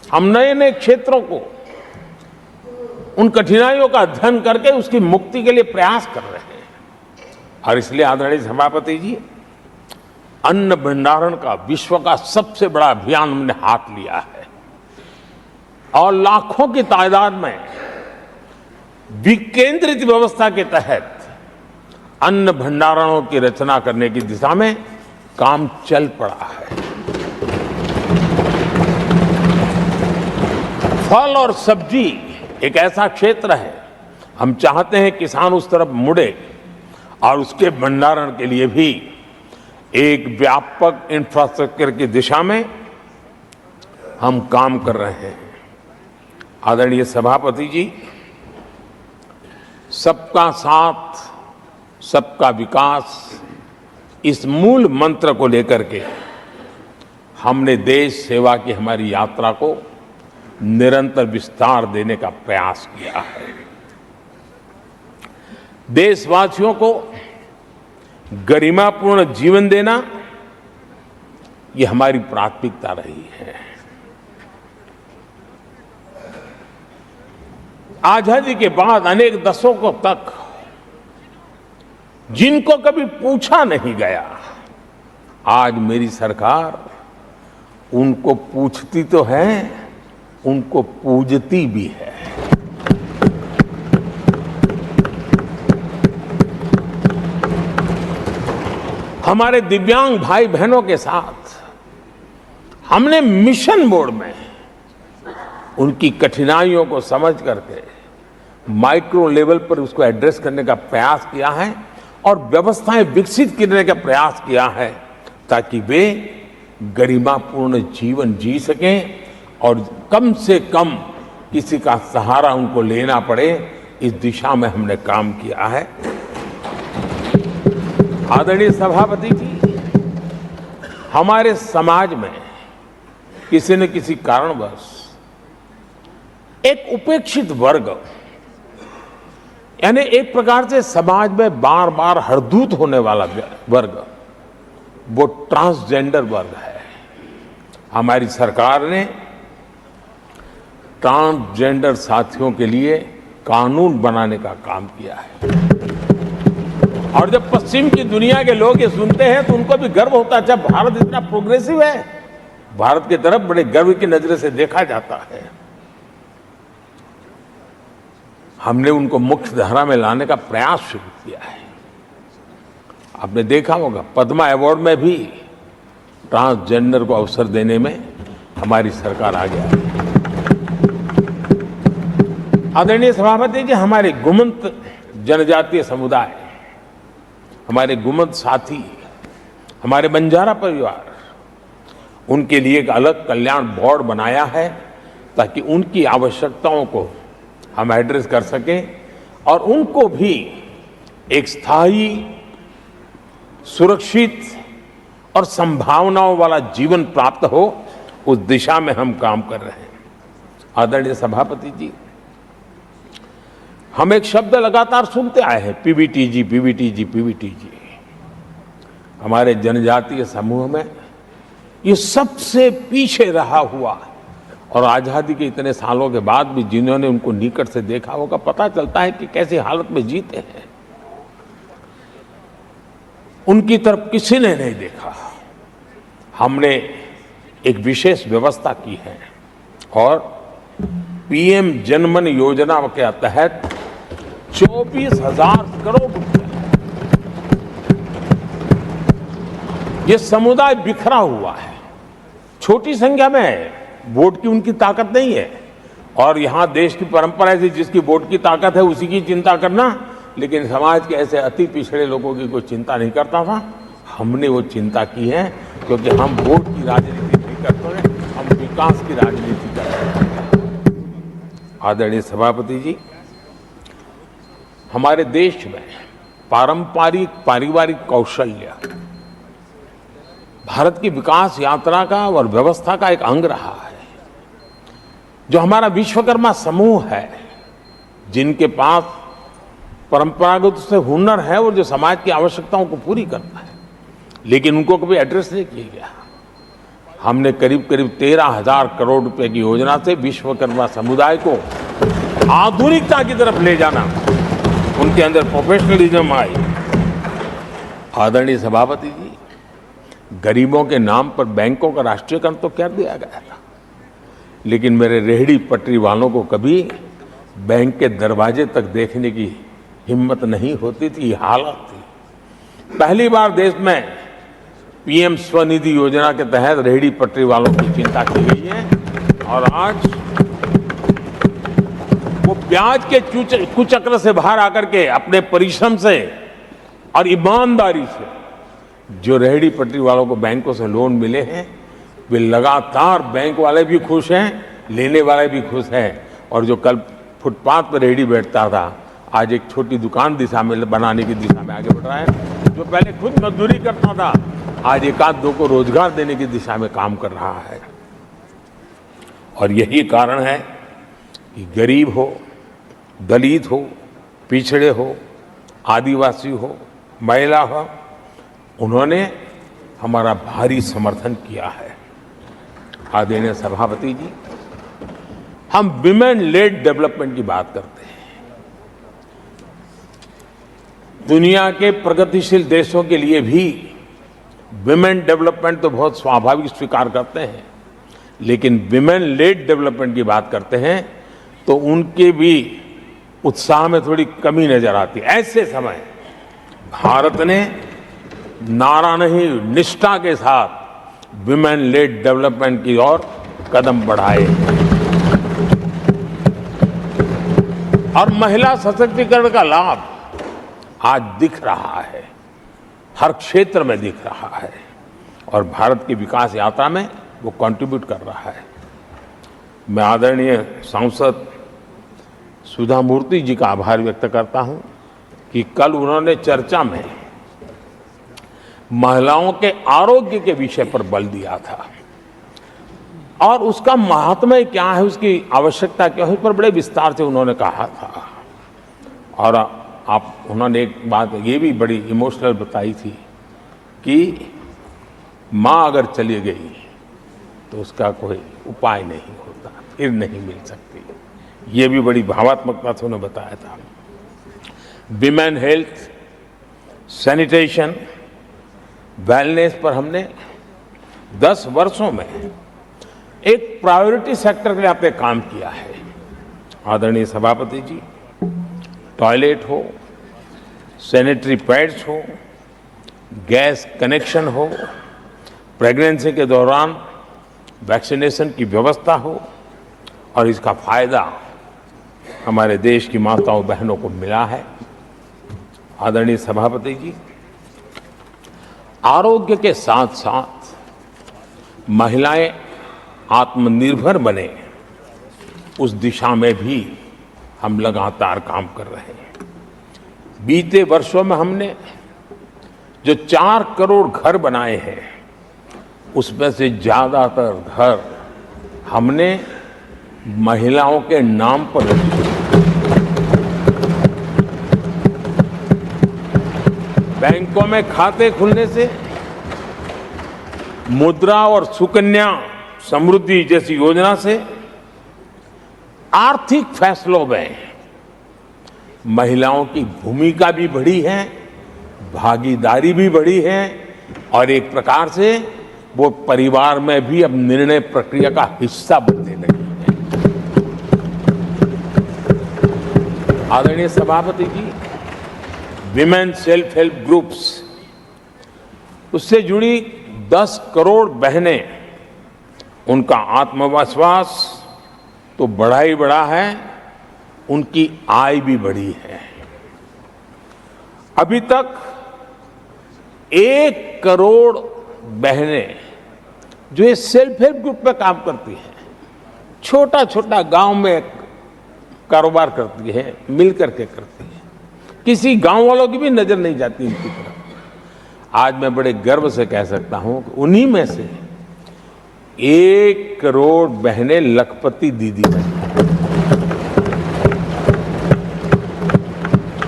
हम नए नए क्षेत्रों को, उन कठिनाइयों का अध्ययन करके उसकी मुक्ति के लिए प्रयास कर रहे हैं। और इसलिए आदरणीय सभापति जी, अन्न भंडारण का विश्व का सबसे बड़ा अभियान हमने हाथ लिया है और लाखों की तादाद में विकेंद्रित व्यवस्था के तहत अन्न भंडारणों की रचना करने की दिशा में काम चल पड़ा है। फल और सब्जी एक ऐसा क्षेत्र है, हम चाहते हैं किसान उस तरफ मुड़े और उसके भंडारण के लिए भी एक व्यापक इंफ्रास्ट्रक्चर की दिशा में हम काम कर रहे हैं। आदरणीय सभापति जी, सबका साथ सबका विकास, इस मूल मंत्र को लेकर के हमने देश सेवा की हमारी यात्रा को निरंतर विस्तार देने का प्रयास किया है। देशवासियों को गरिमापूर्ण जीवन देना, ये हमारी प्राथमिकता रही है। आजादी के बाद अनेक दशकों तक जिनको कभी पूछा नहीं गया, आज मेरी सरकार उनको पूछती तो है, उनको पूजती भी है। हमारे दिव्यांग भाई बहनों के साथ हमने मिशन मोड में उनकी कठिनाइयों को समझ करके माइक्रो लेवल पर उसको एड्रेस करने का प्रयास किया है और व्यवस्थाएं विकसित करने का प्रयास किया है ताकि वे गरिमापूर्ण जीवन जी सकें और कम से कम किसी का सहारा उनको लेना पड़े, इस दिशा में हमने काम किया है। आदरणीय सभापति जी, हमारे समाज में किसी न किसी कारणवश एक उपेक्षित वर्ग, यानी एक प्रकार से समाज में बार बार हरदूत होने वाला वर्ग, वो ट्रांसजेंडर वर्ग है। हमारी सरकार ने ट्रांसजेंडर साथियों के लिए कानून बनाने का काम किया है और जब पश्चिम की दुनिया के लोग ये सुनते हैं तो उनको भी गर्व होता है। जब भारत इतना प्रोग्रेसिव है, भारत की तरफ बड़े गर्व की नजर से देखा जाता है। हमने उनको मुख्य धारा में लाने का प्रयास शुरू किया है। आपने देखा होगा पद्मा अवार्ड में भी ट्रांसजेंडर को अवसर देने में हमारी सरकार आगे आई है। आदरणीय सभापति जी, हमारे गुमंत जनजातीय समुदाय, हमारे गुमंत साथी, हमारे बंजारा परिवार, उनके लिए एक अलग कल्याण बोर्ड बनाया है ताकि उनकी आवश्यकताओं को हम एड्रेस कर सकें और उनको भी एक स्थायी, सुरक्षित और संभावनाओं वाला जीवन प्राप्त हो, उस दिशा में हम काम कर रहे हैं। आदरणीय सभापति जी, हम एक शब्द लगातार सुनते आए हैं, पीबीटीजी, पीबीटीजी, पीबीटीजी। हमारे जनजातीय समूह में ये सबसे पीछे रहा हुआ और आजादी के इतने सालों के बाद भी जिन्होंने उनको निकट से देखा होगा, पता चलता है कि कैसी हालत में जीते हैं। उनकी तरफ किसी ने नहीं देखा। हमने एक विशेष व्यवस्था की है और पीएम जनमन योजना के तहत 24,000 करोड़ रुपए, ये समुदाय बिखरा हुआ है, छोटी संख्या में है, वोट की उनकी ताकत नहीं है और यहां देश की परंपरा है जिसकी वोट की ताकत है उसी की चिंता करना, लेकिन समाज के ऐसे अति पिछड़े लोगों की कोई चिंता नहीं करता था। हमने वो चिंता की है क्योंकि हम वोट की राजनीति नहीं करते, हम विकास की राजनीति करते हैं। आदरणीय सभापति जी, हमारे देश में पारिवारिक कौशल्य भारत की विकास यात्रा का और व्यवस्था का एक अंग रहा है। जो हमारा विश्वकर्मा समूह है, जिनके पास परंपरागत से हुनर है और जो समाज की आवश्यकताओं को पूरी करता है, लेकिन उनको कभी एड्रेस नहीं किया गया। हमने करीब करीब 13,000 करोड़ रुपए की योजना से विश्वकर्मा समुदाय को आधुनिकता की तरफ ले जाना, उनके अंदर प्रोफेशनलिज्म आई। आदरणीय सभापति जी, गरीबों के नाम पर बैंकों का राष्ट्रीयकरण तो कर दिया गया था, लेकिन मेरे रेहड़ी पटरी वालों को कभी बैंक के दरवाजे तक देखने की हिम्मत नहीं होती थी, हालत थी। पहली बार देश में पीएम स्वनिधि योजना के तहत रेहड़ी पटरी वालों की चिंता की गई है और आज वो ब्याज के कुचक्र से बाहर आकर के अपने परिश्रम से और ईमानदारी से जो रेहड़ी पटरी वालों को बैंकों से लोन मिले हैं, वे लगातार बैंक वाले भी खुश हैं, लेने वाले भी खुश हैं। और जो कल फुटपाथ पर रेहड़ी बैठता था, आज एक छोटी दुकान दिशा में बनाने की दिशा में आगे बढ़ रहा है। जो पहले खुद मजदूरी करता था, आज एक आध दो को रोजगार देने की दिशा में काम कर रहा है। और यही कारण है कि गरीब हो, दलित हो, पिछड़े हो, आदिवासी हो, महिला हो, उन्होंने हमारा भारी समर्थन किया है। आदरणीय सभापति जी, हम विमेन लेड डेवलपमेंट की बात करते हैं। दुनिया के प्रगतिशील देशों के लिए भी विमेन डेवलपमेंट तो बहुत स्वाभाविक स्वीकार करते हैं, लेकिन विमेन लेड डेवलपमेंट की बात करते हैं तो उनके भी उत्साह में थोड़ी कमी नजर आती है। ऐसे समय भारत ने नारा नहीं, निष्ठा के साथ विमेन लेड डेवलपमेंट की ओर कदम बढ़ाए और महिला सशक्तिकरण का लाभ आज दिख रहा है, हर क्षेत्र में दिख रहा है और भारत की विकास यात्रा में वो कंट्रीब्यूट कर रहा है। मैं आदरणीय सांसद सुधा मूर्ति जी का आभार व्यक्त करता हूं कि कल उन्होंने चर्चा में महिलाओं के आरोग्य के विषय पर बल दिया था और उसका महात्म्य क्या है, उसकी आवश्यकता क्या है, उस पर बड़े विस्तार से उन्होंने कहा था। और उन्होंने एक बात ये भी बड़ी इमोशनल बताई थी कि माँ अगर चली गई तो उसका कोई उपाय नहीं होता, फिर नहीं मिल सकती। ये भी बड़ी भावात्मकता से उन्होंने बताया था। विमेन हेल्थ, सैनिटेशन, वेलनेस पर हमने 10 वर्षों में एक प्रायोरिटी सेक्टर के लिए काम किया है। आदरणीय सभापति जी, टॉयलेट हो, सैनिटरी पैड्स हो, गैस कनेक्शन हो, प्रेगनेंसी के दौरान वैक्सीनेशन की व्यवस्था हो और इसका फायदा हमारे देश की माताओं बहनों को मिला है। आदरणीय सभापति जी, आरोग्य के साथ साथ महिलाएं आत्मनिर्भर बने, उस दिशा में भी हम लगातार काम कर रहे हैं। बीते वर्षों में हमने जो 4 करोड़ घर बनाए हैं, उसमें से ज्यादातर घर हमने महिलाओं के नाम पर रखे। बैंकों में खाते खुलने से, मुद्रा और सुकन्या समृद्धि जैसी योजना से आर्थिक फैसलों में महिलाओं की भूमिका भी बढ़ी है, भागीदारी भी बढ़ी है और एक प्रकार से वो परिवार में भी अब निर्णय प्रक्रिया का हिस्सा बनने लगी है। आदरणीय सभापति जी, विमेन सेल्फ हेल्प ग्रुप्स, उससे जुड़ी 10 करोड़ बहनें, उनका आत्मविश्वास तो बढ़ा ही बढ़ा है, उनकी आय भी बढ़ी है। अभी तक 1 करोड़ बहनें जो ये सेल्फ हेल्प ग्रुप में काम करती हैं, छोटा छोटा गांव में कारोबार करती है, मिल करके करती है, किसी गांव वालों की भी नजर नहीं जाती इनकी तरफ। आज मैं बड़े गर्व से कह सकता हूं कि उन्हीं में से 1 करोड़ बहनें लखपति दीदी बनी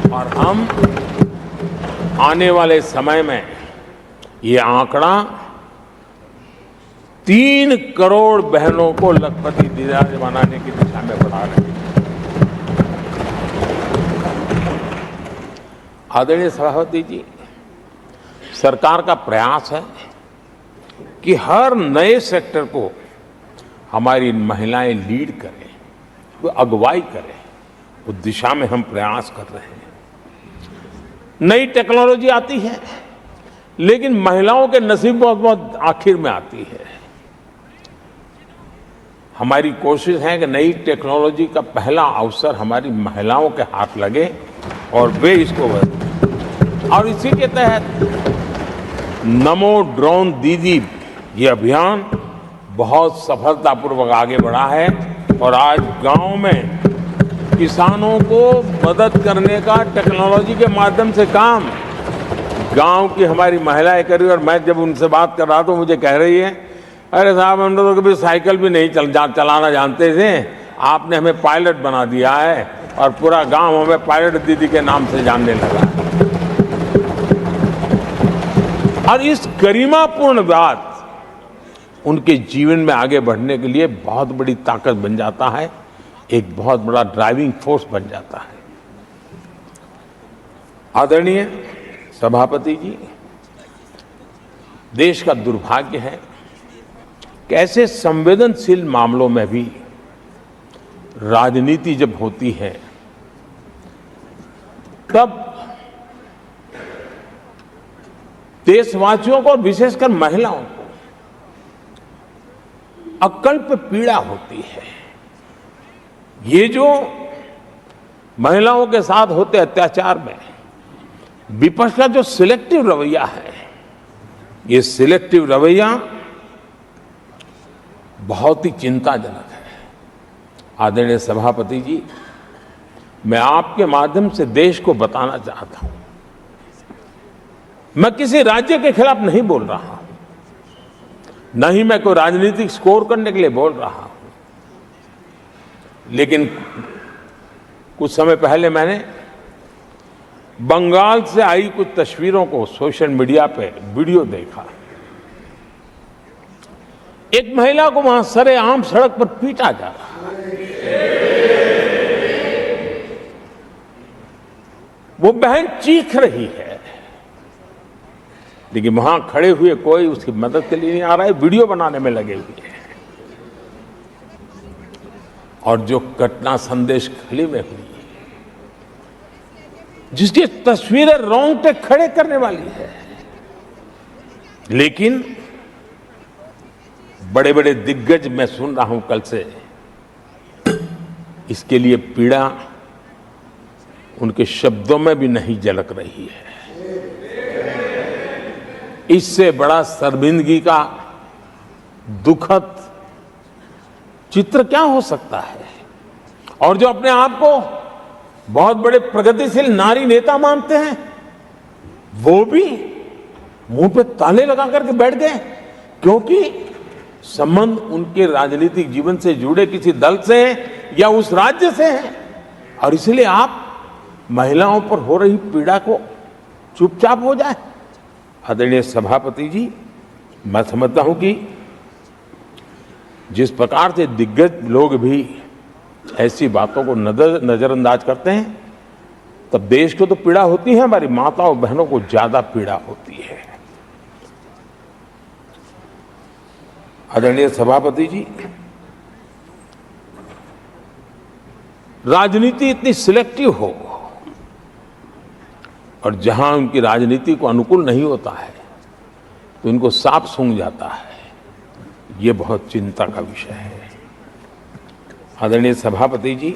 और हम आने वाले समय में ये आंकड़ा 3 करोड़ बहनों को लखपति दीदार बनाने की दिशा में बढ़ा रहे हैं। आदरणीय सभापति जी, सरकार का प्रयास है कि हर नए सेक्टर को हमारी महिलाएं लीड करें, वो अगुवाई करें, उस दिशा में हम प्रयास कर रहे हैं। नई टेक्नोलॉजी आती है, लेकिन महिलाओं के नसीब बहुत आखिर में आती है। हमारी कोशिश है कि नई टेक्नोलॉजी का पहला अवसर हमारी महिलाओं के हाथ लगे और वे इसको बदलें। और इसी के तहत नमो ड्रोन दीदी ये अभियान बहुत सफलतापूर्वक आगे बढ़ा है और आज गांव में किसानों को मदद करने का टेक्नोलॉजी के माध्यम से काम गांव की हमारी महिलाएं कर रही है। और मैं जब उनसे बात कर रहा तो मुझे कह रही है, अरे साहब हम लोग तो कभी साइकिल भी नहीं चलाना जानते थे, आपने हमें पायलट बना दिया है और पूरा गांव हमें पायलट दीदी के नाम से जानने लगा। और इस गरिमापूर्ण बात उनके जीवन में आगे बढ़ने के लिए बहुत बड़ी ताकत बन जाता है, एक बहुत बड़ा ड्राइविंग फोर्स बन जाता है। आदरणीय सभापति जी, देश का दुर्भाग्य है कि ऐसे संवेदनशील मामलों में भी राजनीति जब होती है तब देशवासियों को और विशेषकर महिलाओं को अकल्प पीड़ा होती है। ये जो महिलाओं के साथ होते अत्याचार में विपक्ष का जो सिलेक्टिव रवैया है, ये सिलेक्टिव रवैया बहुत ही चिंताजनक है। आदरणीय सभापति जी, मैं आपके माध्यम से देश को बताना चाहता हूं, मैं किसी राज्य के खिलाफ नहीं बोल रहा हूं, न ही मैं कोई राजनीतिक स्कोर करने के लिए बोल रहा हूं, लेकिन कुछ समय पहले मैंने बंगाल से आई कुछ तस्वीरों को सोशल मीडिया पे वीडियो देखा। एक महिला को वहां सरेआम सड़क पर पीटा जा रहा है। वो बहन चीख रही है, लेकिन वहां खड़े हुए कोई उसकी मदद के लिए नहीं आ रहा है, वीडियो बनाने में लगे हुए हैं। और जो घटना संदेश खली में हुई, जिसकी तस्वीरें रोंगटे खड़े करने वाली है, लेकिन बड़े बड़े दिग्गज मैं सुन रहा हूं कल से, इसके लिए पीड़ा उनके शब्दों में भी नहीं झलक रही है। इससे बड़ा शर्मिंदगी का दुखद चित्र क्या हो सकता है। और जो अपने आप को बहुत बड़े प्रगतिशील नारी नेता मानते हैं, वो भी मुंह पे ताले लगा करके बैठ गए, क्योंकि संबंध उनके राजनीतिक जीवन से जुड़े किसी दल से है या उस राज्य से है। और इसलिए आप महिलाओं पर हो रही पीड़ा को चुपचाप हो जाए। आदरणीय सभापति जी, मैं समझता हूं कि जिस प्रकार से दिग्गज लोग भी ऐसी बातों को नजरअंदाज करते हैं, तब देश को तो पीड़ा होती है, हमारी माताओं बहनों को ज्यादा पीड़ा होती है। आदरणीय सभापति जी, राजनीति इतनी सिलेक्टिव हो और जहां उनकी राजनीति को अनुकूल नहीं होता है तो इनको सांप सूंघ जाता है, ये बहुत चिंता का विषय है। आदरणीय सभापति जी,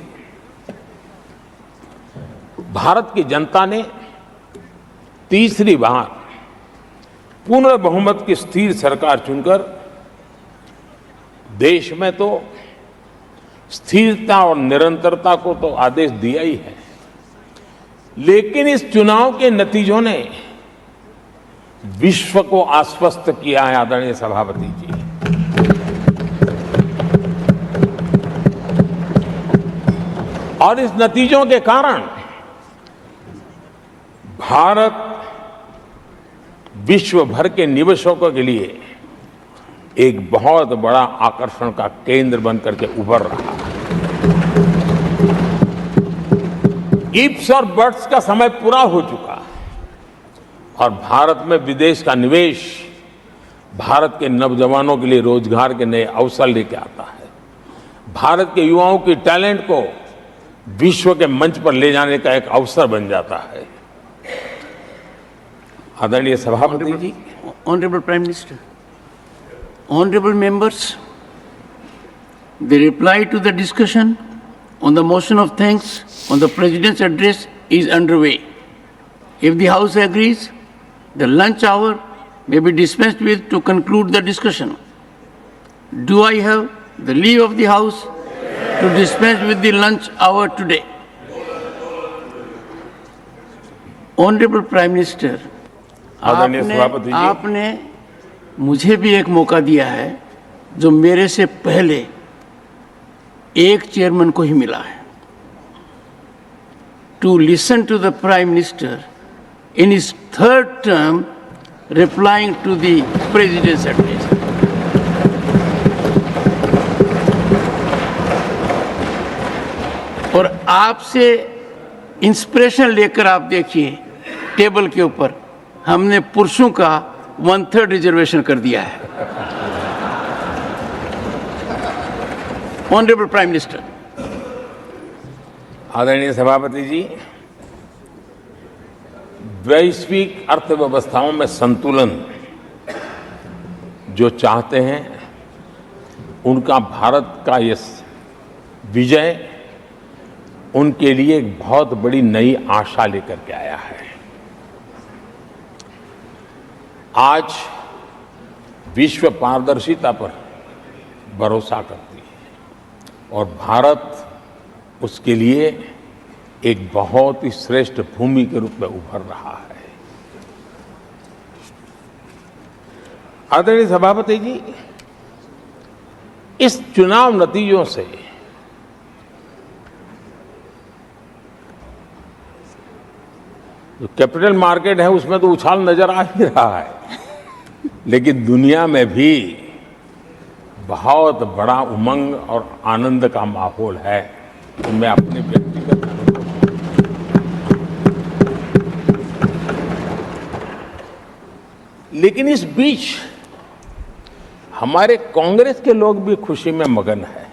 भारत की जनता ने तीसरी बार पूर्ण बहुमत की स्थिर सरकार चुनकर देश में तो स्थिरता और निरंतरता को तो आदेश दिया ही है, लेकिन इस चुनाव के नतीजों ने विश्व को आश्वस्त किया है। आदरणीय सभापति जी, और इस नतीजों के कारण भारत विश्व भर के निवेशकों के लिए एक बहुत बड़ा आकर्षण का केंद्र बनकर के उभर रहा है। इफ्स और बट्स का समय पूरा हो चुका और भारत में विदेश का निवेश भारत के नौजवानों के लिए रोजगार के नए अवसर लेके आता है। भारत के युवाओं की टैलेंट को विश्व के मंच पर ले जाने का एक अवसर बन जाता है। आदरणीय सभापति जी, Honorable Prime Minister, honorable members, the reply to the discussion on the motion of thanks on the President's address is underway. If the House agrees, the lunch hour may be dispensed with to conclude the discussion. Do I have the leave of the House to dispense with the lunch hour today? Honorable Prime Minister, आदरणीय सभापति जी, आपने मुझे भी एक मौका दिया है जो मेरे से पहले एक चेयरमैन को ही मिला है, to listen to the prime minister in his third term replying to the president's address. और आपसे इंस्पिरेशन लेकर आप देखिए, टेबल के ऊपर हमने पुरुषों का 1/3 रिजर्वेशन कर दिया है। ऑनरेबल प्राइम मिनिस्टर, आदरणीय सभापति जी, वैश्विक अर्थव्यवस्थाओं में संतुलन जो चाहते हैं उनका भारत का ये विजय उनके लिए एक बहुत बड़ी नई आशा लेकर के आया है। आज विश्व पारदर्शिता पर भरोसा करती है और भारत उसके लिए एक बहुत ही श्रेष्ठ भूमि के रूप में उभर रहा है। आदरणीय सभापति जी, इस चुनाव नतीजों से जो कैपिटल मार्केट है उसमें तो उछाल नजर आ ही रहा है, लेकिन दुनिया में भी बहुत बड़ा उमंग और आनंद का माहौल है। तो मैं अपने व्यक्तिगत लेकिन इस बीच हमारे कांग्रेस के लोग भी खुशी में मगन हैं।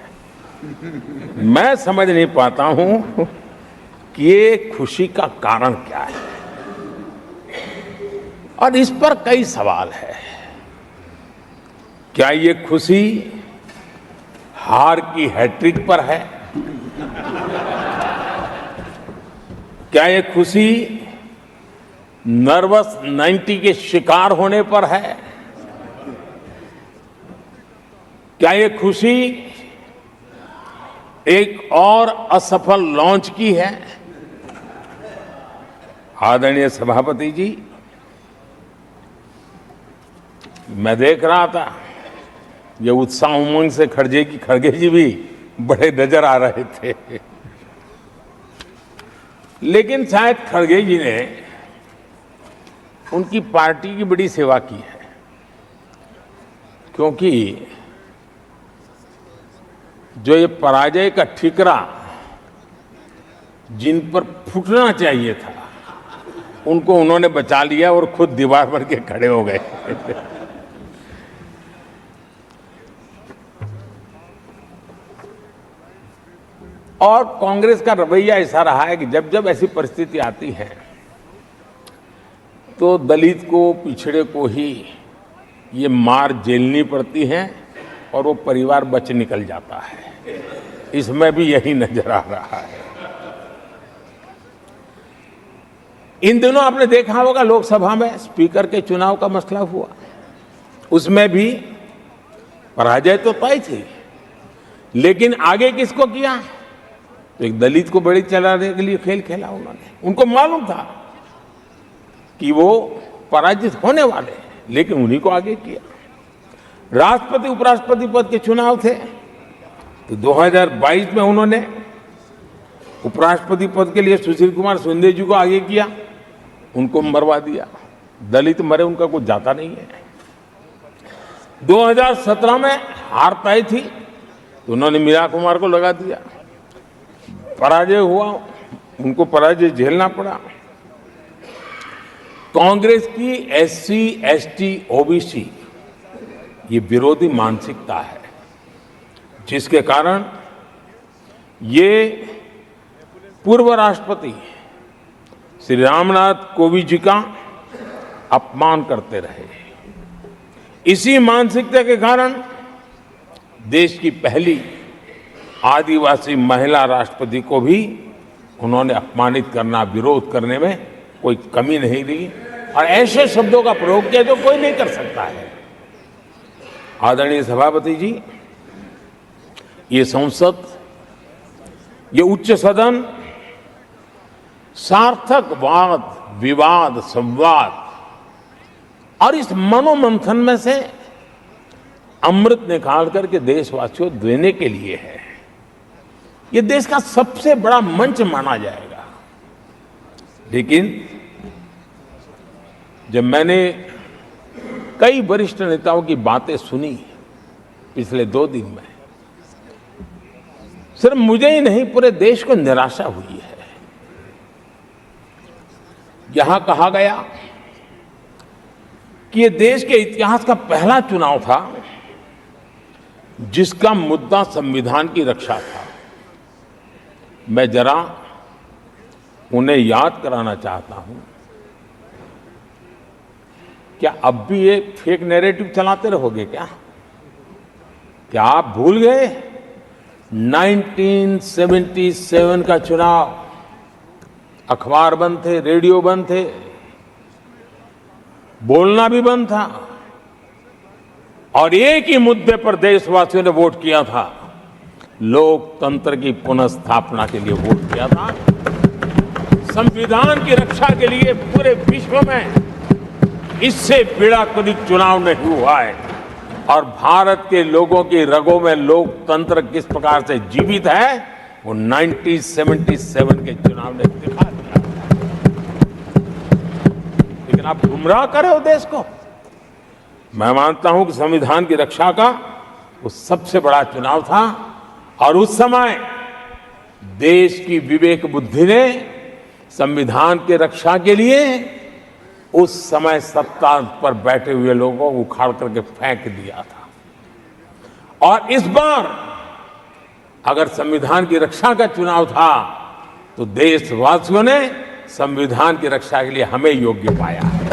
मैं समझ नहीं पाता हूं कि ये खुशी का कारण क्या है और इस पर कई सवाल है। क्या ये खुशी हार की हैट्रिक पर है? क्या ये खुशी नर्वस 90 के शिकार होने पर है? क्या ये खुशी एक और असफल लॉन्च की है? आदरणीय सभापति जी, मैं देख रहा था ये उत्साह उमंग से खड़गे जी भी बड़े नजर आ रहे थे, लेकिन शायद खड़गे जी ने उनकी पार्टी की बड़ी सेवा की है, क्योंकि जो ये पराजय का ठिकरा जिन पर फूटना चाहिए था उनको उन्होंने बचा लिया और खुद दीवार पर के खड़े हो गए। और कांग्रेस का रवैया ऐसा रहा है कि जब जब ऐसी परिस्थिति आती है तो दलित को, पिछड़े को ही ये मार झेलनी पड़ती है और वो परिवार बच निकल जाता है। इसमें भी यही नजर आ रहा है। इन दिनों आपने देखा होगा लोकसभा में स्पीकर के चुनाव का मसला हुआ, उसमें भी पराजय तो तय थी, लेकिन आगे किसको किया? तो एक दलित को बड़ी चलाने के लिए खेल खेला उन्होंने। उनको मालूम था कि वो पराजित होने वाले, लेकिन उन्हीं को आगे किया। राष्ट्रपति उपराष्ट्रपति पद के चुनाव थे तो 2022 में उन्होंने उपराष्ट्रपति पद के लिए सुशील कुमार शिंदे जी को आगे किया, उनको मरवा दिया। दलित मरे उनका कुछ जाता नहीं है। 2017 में हार तय थी तो उन्होंने मीरा कुमार को लगा दिया, पराजय हुआ, उनको पराजय झेलना पड़ा। कांग्रेस की एससी, एसटी, ओबीसी ये विरोधी मानसिकता है, जिसके कारण ये पूर्व राष्ट्रपति श्री रामनाथ कोविंद जी का अपमान करते रहे। इसी मानसिकता के कारण देश की पहली आदिवासी महिला राष्ट्रपति को भी उन्होंने अपमानित करना, विरोध करने में कोई कमी नहीं ली और ऐसे शब्दों का प्रयोग किया जो कोई नहीं कर सकता है। आदरणीय सभापति जी, ये संसद, ये उच्च सदन सार्थक वाद विवाद संवाद और इस मनोमंथन में से अमृत निकाल करके देशवासियों देने के लिए है। ये देश का सबसे बड़ा मंच माना जाएगा। लेकिन जब मैंने कई वरिष्ठ नेताओं की बातें सुनी पिछले 2 दिन में, सिर्फ मुझे ही नहीं पूरे देश को निराशा हुई है। यहां कहा गया कि ये देश के इतिहास का पहला चुनाव था जिसका मुद्दा संविधान की रक्षा था। मैं जरा उन्हें याद कराना चाहता हूं, क्या अब भी ये फेक नैरेटिव चलाते रहोगे क्या? क्या आप भूल गए 1977 का चुनाव? अखबार बंद थे, रेडियो बंद थे, बोलना भी बंद था और एक ही मुद्दे पर देशवासियों ने वोट किया था, लोकतंत्र की पुनर्स्थापना के लिए वोट किया था। संविधान की रक्षा के लिए पूरे विश्व में इससे बड़ा कभी चुनाव नहीं हुआ है और भारत के लोगों की रगों में लोकतंत्र किस प्रकार से जीवित है वो 1977 के चुनाव ने दिखा दिया। लेकिन आप गुमराह कर रहे हो देश को। मैं मानता हूं कि संविधान की रक्षा का वो सबसे बड़ा चुनाव था और उस समय देश की विवेक बुद्धि ने संविधान की रक्षा के लिए उस समय सत्ता पर बैठे हुए लोगों को उखाड़ करके फेंक दिया था। और इस बार अगर संविधान की रक्षा का चुनाव था तो देशवासियों ने संविधान की रक्षा के लिए हमें योग्य पाया है।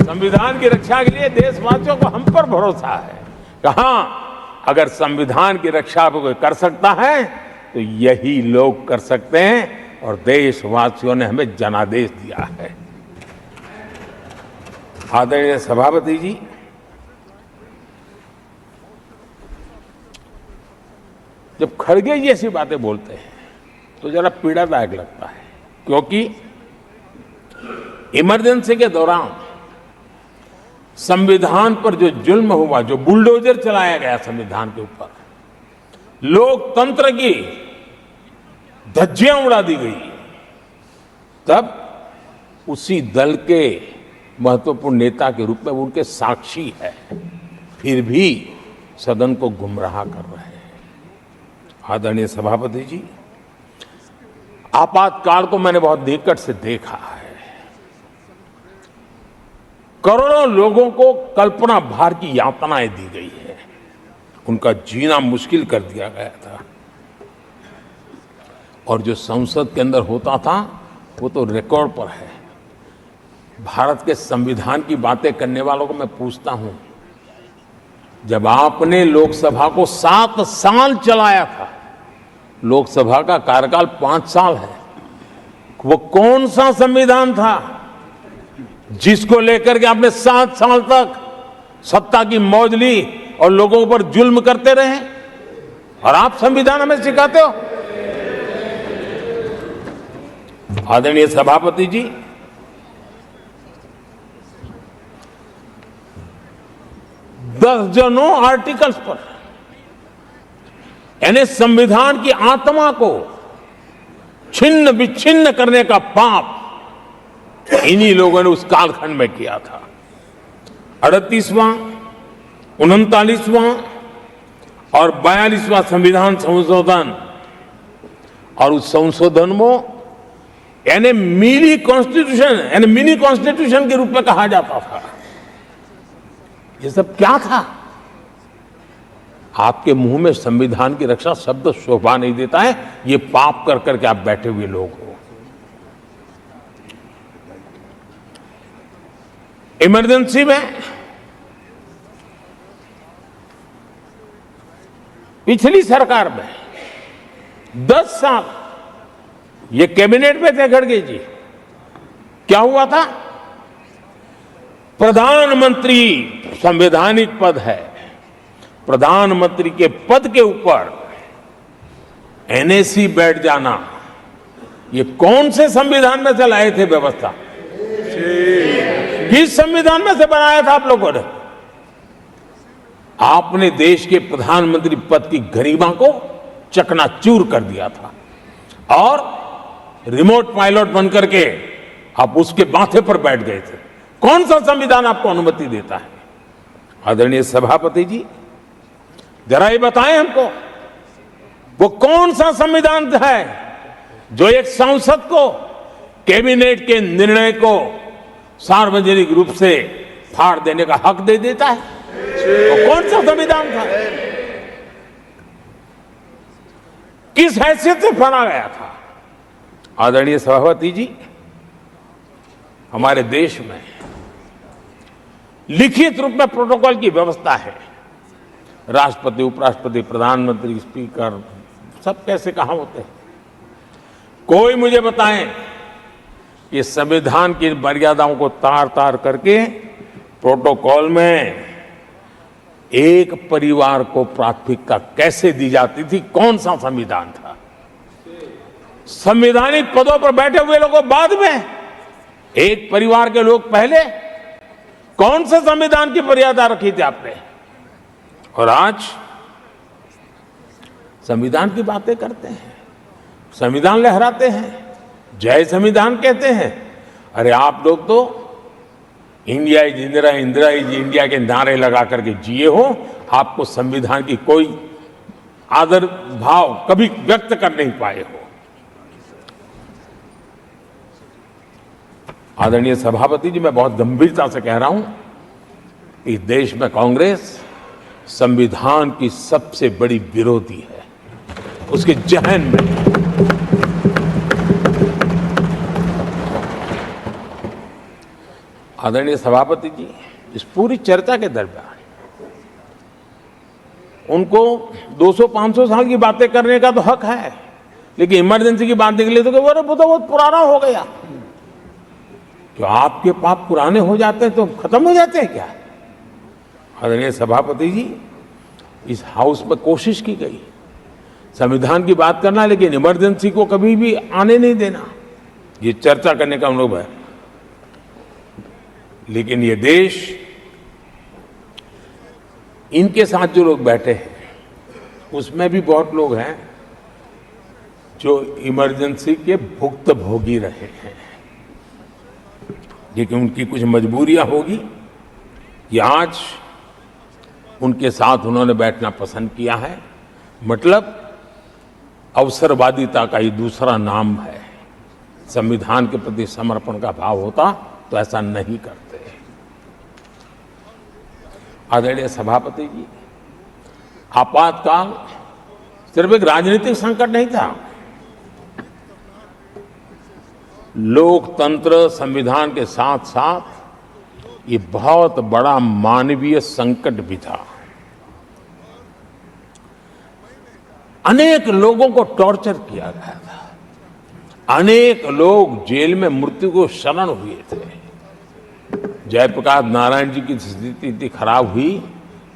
संविधान की रक्षा के लिए देशवासियों को हम पर भरोसा है। कहां अगर संविधान की रक्षा कोई कर सकता है तो यही लोग कर सकते हैं और देशवासियों ने हमें जनादेश दिया है। आदरणीय सभापति जी, जब खड़गे जी ऐसी बातें बोलते हैं तो जरा पीड़ादायक लगता है, क्योंकि इमरजेंसी के दौरान संविधान पर जो जुल्म हुआ, जो बुलडोजर चलाया गया संविधान के ऊपर, लोकतंत्र की धज्जियां उड़ा दी गई, तब उसी दल के महत्वपूर्ण नेता के रूप में उनके साक्षी है, फिर भी सदन को गुमराह कर रहे हैं। आदरणीय सभापति जी, आपातकाल को मैंने बहुत निकट से देखा है। करोड़ों लोगों को कल्पना भार की यातनाएं दी गई है, उनका जीना मुश्किल कर दिया गया था और जो संसद के अंदर होता था वो तो रिकॉर्ड पर है। भारत के संविधान की बातें करने वालों को मैं पूछता हूं, जब आपने लोकसभा को 7 साल चलाया था, लोकसभा का कार्यकाल 5 साल है, वो कौन सा संविधान था जिसको लेकर के आपने 7 साल तक सत्ता की मौज ली और लोगों पर जुल्म करते रहे? और आप संविधान हमें सिखाते हो? आदरणीय सभापति जी, दर्जनों आर्टिकल्स पर, यानी संविधान की आत्मा को छिन्न विच्छिन्न करने का पाप इन्हीं लोगों ने उस कालखंड में किया था। 38वां, 39वां और 42वां संविधान संशोधन, और उस संशोधन में यानी मिनी कॉन्स्टिट्यूशन यानी मिनी कॉन्स्टिट्यूशन के रूप में कहा जाता था। ये सब क्या था? आपके मुंह में संविधान की रक्षा शब्द शोभा नहीं देता है। ये पाप कर करके आप बैठे हुए लोग हो। इमरजेंसी में पिछली सरकार में 10 साल ये कैबिनेट में थे खड़गे जी। क्या हुआ था? प्रधानमंत्री संवैधानिक पद है, प्रधानमंत्री के पद के ऊपर एनएसी बैठ जाना, ये कौन से संविधान में से लाए थे व्यवस्था? किस संविधान में से बनाया था आप लोगों ने? आपने देश के प्रधानमंत्री पद की गरिमा को चकनाचूर कर दिया था और रिमोट पायलट बनकर के आप उसके माथे पर बैठ गए थे। कौन सा संविधान आपको अनुमति देता है? आदरणीय सभापति जी, जरा ये बताएं हमको, वो कौन सा संविधान है जो एक सांसद को कैबिनेट के निर्णय को सार्वजनिक रूप से फाड़ देने का हक दे देता है? वो कौन सा संविधान था? किस हैसियत से फाड़ा गया था? आदरणीय सभापति जी, हमारे देश में लिखित रूप में प्रोटोकॉल की व्यवस्था है। राष्ट्रपति, उपराष्ट्रपति, प्रधानमंत्री, स्पीकर सब कैसे कहां होते हैं? कोई मुझे बताएं कि संविधान की मर्यादाओं को तार तार करके प्रोटोकॉल में एक परिवार को प्राथमिकता कैसे दी जाती थी? कौन सा संविधान था? संवैधानिक पदों पर बैठे हुए लोगों बाद में, एक परिवार के लोग पहले। कौन से संविधान की मर्यादा रखी थी आपने? और आज संविधान की बातें करते हैं, संविधान लहराते हैं, जय संविधान कहते हैं। अरे आप लोग तो India is Indira, Indira is India के नारे लगा करके जिए हो। आपको संविधान की कोई आदर भाव कभी व्यक्त कर नहीं पाए हो। आदरणीय सभापति जी, मैं बहुत गंभीरता से कह रहा हूं कि देश में कांग्रेस संविधान की सबसे बड़ी विरोधी है। उसके जहन में आदरणीय सभापति जी, इस पूरी चर्चा के दरमियान उनको 200-500 साल की बातें करने का तो हक है, लेकिन इमरजेंसी की बात निकले तो वो तो बहुत पुराना हो गया। तो आपके पाप पुराने हो जाते हैं तो खत्म हो जाते हैं क्या? आदरणीय सभापति जी, इस हाउस में कोशिश की गई संविधान की बात करना, लेकिन इमरजेंसी को कभी भी आने नहीं देना। ये चर्चा करने का अनुभव है, लेकिन ये देश, इनके साथ जो लोग बैठे हैं उसमें भी बहुत लोग हैं जो इमरजेंसी के भुक्तभोगी रहे हैं, लेकिन उनकी कुछ मजबूरियां होगी कि आज उनके साथ उन्होंने बैठना पसंद किया है। मतलब अवसरवादिता का ये दूसरा नाम है। संविधान के प्रति समर्पण का भाव होता तो ऐसा नहीं करते। आदरणीय सभापति जी, आपातकाल सिर्फ एक राजनीतिक संकट नहीं था, लोकतंत्र संविधान के साथ साथ ये बहुत बड़ा मानवीय संकट भी था। अनेक लोगों को टॉर्चर किया गया था, अनेक लोग जेल में मृत्यु को शरण हुए थे। जयप्रकाश नारायण जी की स्थिति इतनी खराब हुई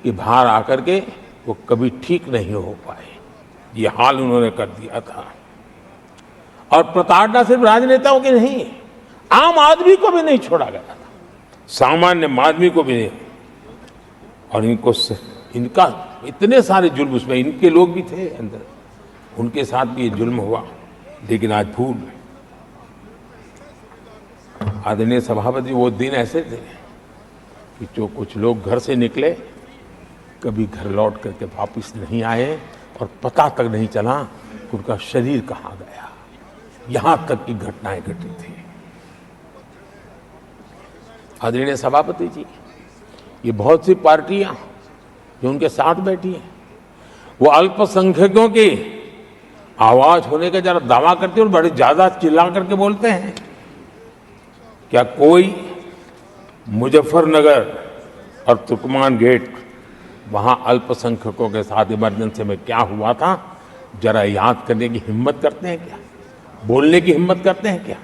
कि बाहर आकर के वो कभी ठीक नहीं हो पाए। ये हाल उन्होंने कर दिया था। और प्रताड़ना सिर्फ राजनेताओं की नहीं, आम आदमी को भी नहीं छोड़ा गया था, सामान्य आदमी को भी नहीं। और इनका इतने सारे जुल्म, उसमें इनके लोग भी थे अंदर, उनके साथ भी ये जुल्म हुआ। लेकिन आज भूल आदरणीय सभापति, वो दिन ऐसे थे कि जो कुछ लोग घर से निकले कभी घर लौट करके वापस नहीं आए और पता तक नहीं चला कि उनका शरीर कहाँ गया। यहां तक की घटनाएं घटी थी। आदरणीय सभापति जी, ये बहुत सी पार्टियां जो उनके साथ बैठी हैं, वो अल्पसंख्यकों की आवाज होने का जरा दावा करते हैं और बड़े ज्यादा चिल्ला करके बोलते हैं। क्या कोई मुजफ्फरनगर और तुर्कमान गेट, वहां अल्पसंख्यकों के साथ इमरजेंसी में क्या हुआ था, जरा याद करने की हिम्मत करते हैं क्या? बोलने की हिम्मत करते हैं क्या?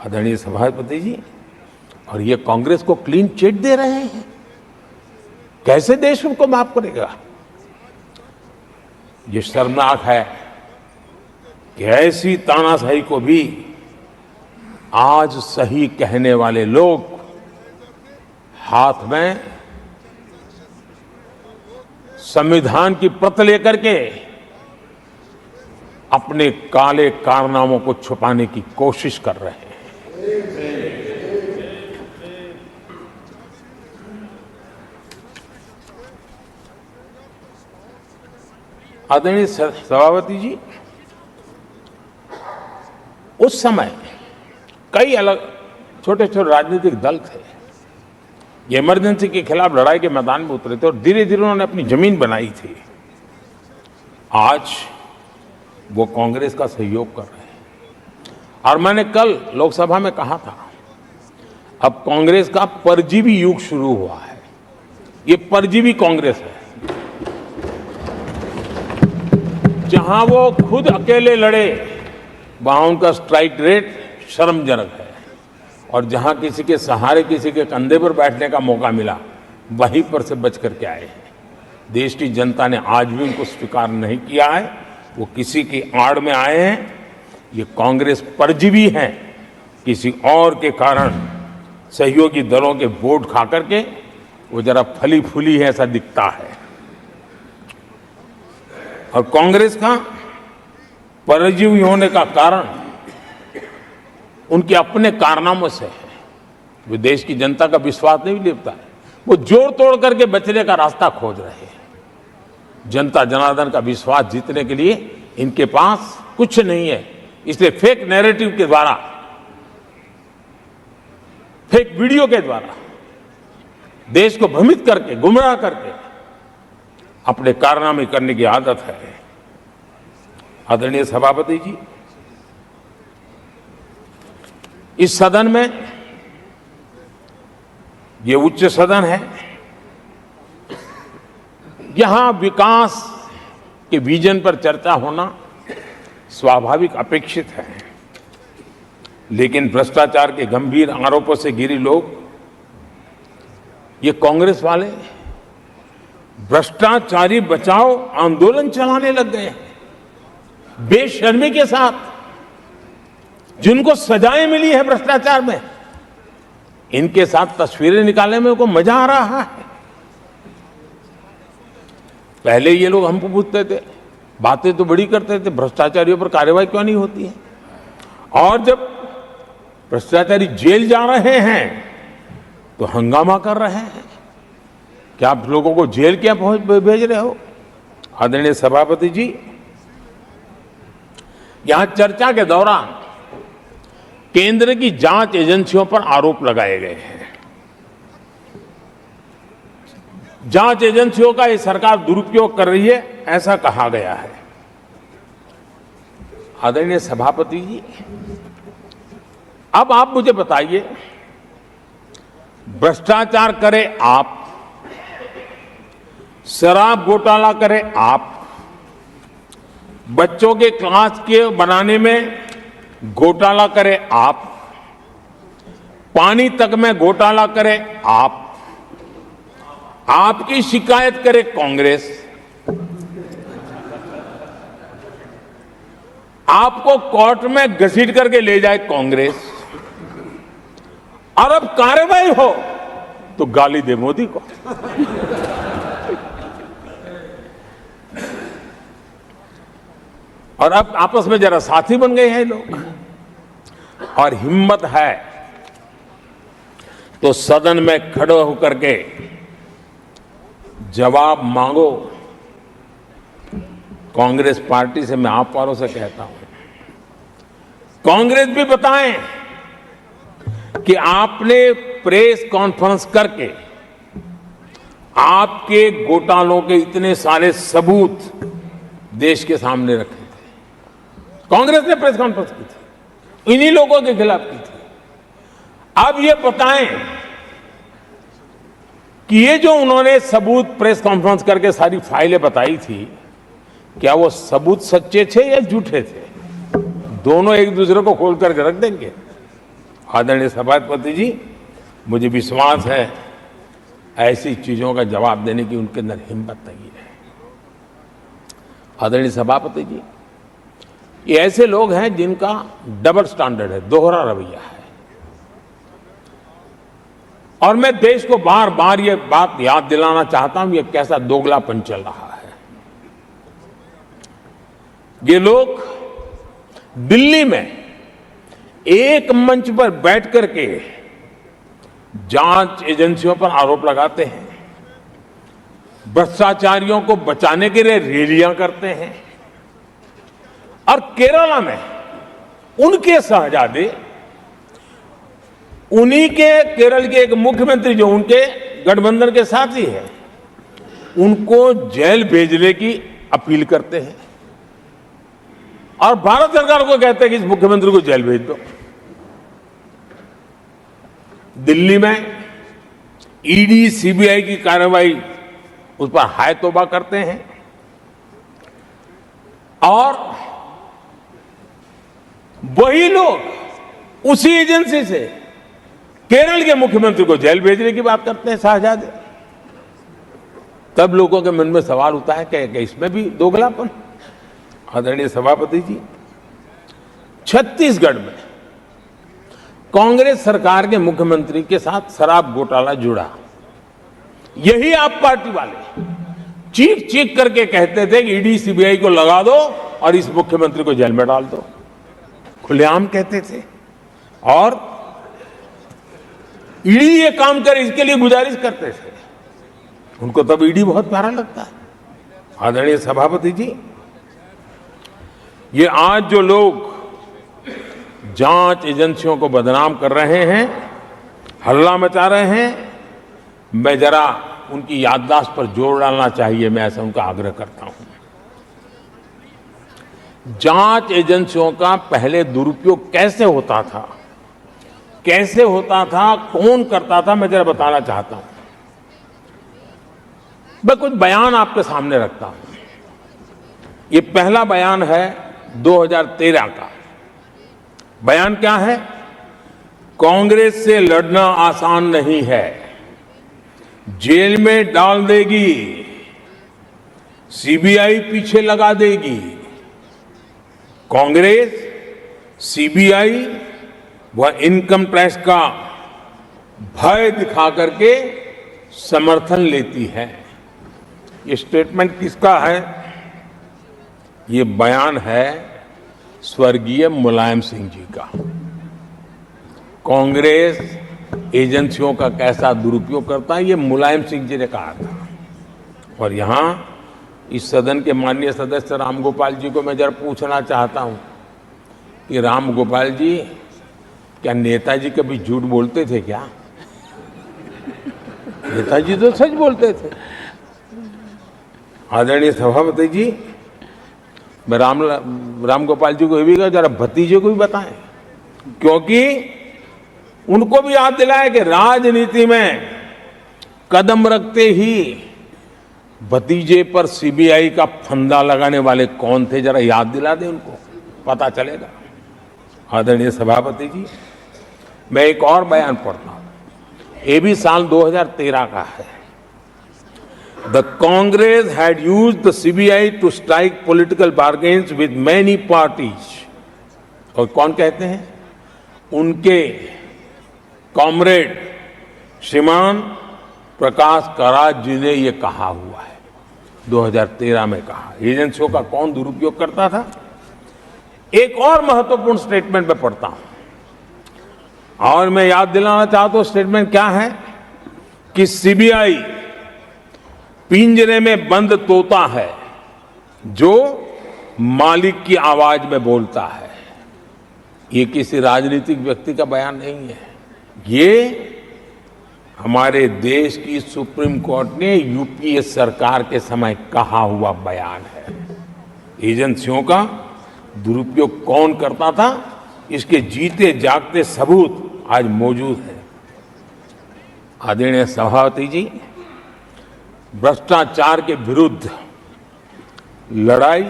आदरणीय सभापति जी, और ये कांग्रेस को क्लीन चिट दे रहे हैं। कैसे देश उनको माफ करेगा? ये शर्मनाक है कि ऐसी तानाशाही को भी आज सही कहने वाले लोग हाथ में संविधान की प्रत लेकर के अपने काले कारनामों को छुपाने की कोशिश कर रहे हैं। आदरणीय सभापति जी, उस समय कई अलग छोटे छोटे राजनीतिक दल थे, ये इमरजेंसी के खिलाफ लड़ाई के मैदान में उतरे थे और धीरे धीरे उन्होंने अपनी जमीन बनाई थी। आज वो कांग्रेस का सहयोग कर रहे हैं। और मैंने कल लोकसभा में कहा था, अब कांग्रेस का परजीवी युग शुरू हुआ है। ये परजीवी कांग्रेस है, जहां वो खुद अकेले लड़े वहां उनका स्ट्राइक रेट शर्मजनक है, और जहां किसी के सहारे, किसी के कंधे पर बैठने का मौका मिला, वहीं पर से बच करके आए हैं। देश की जनता ने आज भी उनको स्वीकार नहीं किया है, वो किसी की आड़ में आए हैं। ये कांग्रेस परजीवी है, किसी और के कारण सहयोगी दलों के वोट खा करके वो जरा फली फूली है ऐसा दिखता है। और कांग्रेस का परजीवी होने का कारण उनके अपने कारनामों से है। वो देश की जनता का विश्वास नहीं लेता है, वो जोड़ तोड़ करके बचने का रास्ता खोज रहे हैं। जनता जनार्दन का विश्वास जीतने के लिए इनके पास कुछ नहीं है, इसलिए फेक नैरेटिव के द्वारा, फेक वीडियो के द्वारा देश को भ्रमित करके, गुमराह करके अपने कारनामे करने की आदत है। आदरणीय सभापति जी, इस सदन में, ये उच्च सदन है, यहां विकास के विजन पर चर्चा होना स्वाभाविक अपेक्षित है, लेकिन भ्रष्टाचार के गंभीर आरोपों से घिरे लोग, ये कांग्रेस वाले भ्रष्टाचारी बचाओ आंदोलन चलाने लग गए हैं बेशर्मी के साथ। जिनको सजाएं मिली है भ्रष्टाचार में, इनके साथ तस्वीरें निकालने में उनको मजा आ रहा है। पहले ये लोग हमको पूछते थे, बातें तो बड़ी करते थे, भ्रष्टाचारियों पर कार्रवाई क्यों नहीं होती है? और जब भ्रष्टाचारी जेल जा रहे हैं तो हंगामा कर रहे हैं। क्या आप लोगों को जेल क्या भेज रहे हो? आदरणीय सभापति जी, यहां चर्चा के दौरान केंद्र की जांच एजेंसियों पर आरोप लगाए गए हैं। जांच एजेंसियों का ये सरकार दुरुपयोग कर रही है, ऐसा कहा गया है। आदरणीय सभापति जी, अब आप मुझे बताइए, भ्रष्टाचार करे आप, शराब घोटाला करे आप, बच्चों के क्लास के बनाने में घोटाला करे आप, पानी तक में घोटाला करे आप, आपकी शिकायत करे कांग्रेस, आपको कोर्ट में घसीट करके ले जाए कांग्रेस, और अब कार्रवाई हो तो गाली दे मोदी को। और अब आपस में जरा साथी बन गए हैं लोग, और हिम्मत है तो सदन में खड़े होकर के जवाब मांगो। कांग्रेस पार्टी से मैं आप वालों से कहता हूं, कांग्रेस भी बताएं कि आपने प्रेस कॉन्फ्रेंस करके आपके घोटालों के इतने सारे सबूत देश के सामने रखे थे। कांग्रेस ने प्रेस कॉन्फ्रेंस की थी, इन्हीं लोगों के खिलाफ की थी। अब ये बताएं कि ये जो उन्होंने सबूत प्रेस कॉन्फ्रेंस करके सारी फाइलें बताई थी, क्या वो सबूत सच्चे थे या झूठे थे? दोनों एक दूसरे को खोल करके रख देंगे। आदरणीय सभापति जी, मुझे विश्वास है ऐसी चीजों का जवाब देने की उनके अंदर हिम्मत नहीं है। आदरणीय सभापति जी, ये ऐसे लोग हैं जिनका डबल स्टैंडर्ड है, दोहरा रवैया है। और मैं देश को बार बार ये बात याद दिलाना चाहता हूं, ये कैसा दोगलापन चल रहा है। ये लोग दिल्ली में एक मंच पर बैठ करके जांच एजेंसियों पर आरोप लगाते हैं, भ्रष्टाचारियों को बचाने के लिए रैलियां करते हैं, और केरला में उनके शहजादे, उन्हीं के केरल के एक मुख्यमंत्री जो उनके गठबंधन के साथी हैं, उनको जेल भेजने की अपील करते हैं और भारत सरकार को कहते हैं कि इस मुख्यमंत्री को जेल भेज दो। दिल्ली में ईडी सीबीआई की कार्रवाई उस पर हाय तौबा करते हैं और वही लोग उसी एजेंसी से केरल के मुख्यमंत्री को जेल भेजने की बात करते हैं, शहजादे। तब लोगों के मन में सवाल उठता है कि इसमें भी दोगलापन। आदरणीय सभापति जी, छत्तीसगढ़ में कांग्रेस सरकार के मुख्यमंत्री के साथ शराब घोटाला जुड़ा। यही आप पार्टी वाले चीख चीख करके कहते थे कि ईडी सीबीआई को लगा दो और इस मुख्यमंत्री को जेल में डाल दो, खुलेआम कहते थे। और ईडी ये काम करे इसके लिए गुजारिश करते थे। उनको तब ईडी बहुत प्यारा लगता है। आदरणीय सभापति जी, ये आज जो लोग जांच एजेंसियों को बदनाम कर रहे हैं, हल्ला मचा रहे हैं, मैं जरा उनकी याददाश्त पर जोर डालना चाहिए, मैं ऐसा उनका आग्रह करता हूं। जांच एजेंसियों का पहले दुरुपयोग कैसे होता था, कौन करता था, मैं जरा बताना चाहता हूं। मैं कुछ बयान आपके सामने रखता हूं। ये पहला बयान है 2013 का। बयान क्या है? कांग्रेस से लड़ना आसान नहीं है, जेल में डाल देगी, सीबीआई पीछे लगा देगी। कांग्रेस सीबीआई व इनकम टैक्स का भय दिखा करके समर्थन लेती है। ये स्टेटमेंट किसका है? ये बयान है स्वर्गीय मुलायम सिंह जी का। कांग्रेस एजेंसियों का कैसा दुरुपयोग करता है, ये मुलायम सिंह जी ने कहा था। और यहां इस सदन के माननीय सदस्य रामगोपाल जी को मैं जरा पूछना चाहता हूं कि रामगोपाल जी, क्या नेताजी कभी झूठ बोलते थे क्या? नेताजी तो सच बोलते थे। आदरणीय सभापति जी, मैं रामगोपाल जी को ये भी कहा जरा भतीजे को भी बताएं, क्योंकि उनको भी याद दिलाए कि राजनीति में कदम रखते ही भतीजे पर सीबीआई का फंदा लगाने वाले कौन थे, जरा याद दिला दें उनको, पता चलेगा। आदरणीय सभापति जी, मैं एक और बयान पढ़ता हूं, ये भी साल 2013 का है। The Congress had used the CBI to strike political bargains with many parties. और कौन कहते हैं? उनके कॉमरेड श्रीमान प्रकाश करात जी ने ये कहा हुआ है, 2013 में कहा। एजेंसियों का कौन दुरुपयोग करता था? एक और महत्वपूर्ण स्टेटमेंट में पढ़ता हूं। और मैं याद दिलाना चाहता हूं स्टेटमेंट क्या है कि सीबीआई पिंजरे में बंद तोता है जो मालिक की आवाज में बोलता है। ये किसी राजनीतिक व्यक्ति का बयान नहीं है, ये हमारे देश की सुप्रीम कोर्ट ने यूपीए सरकार के समय कहा हुआ बयान है। एजेंसियों का दुरुपयोग कौन करता था, इसके जीते जागते सबूत आज मौजूद है। आदरणीय सभापति जी, भ्रष्टाचार के विरुद्ध लड़ाई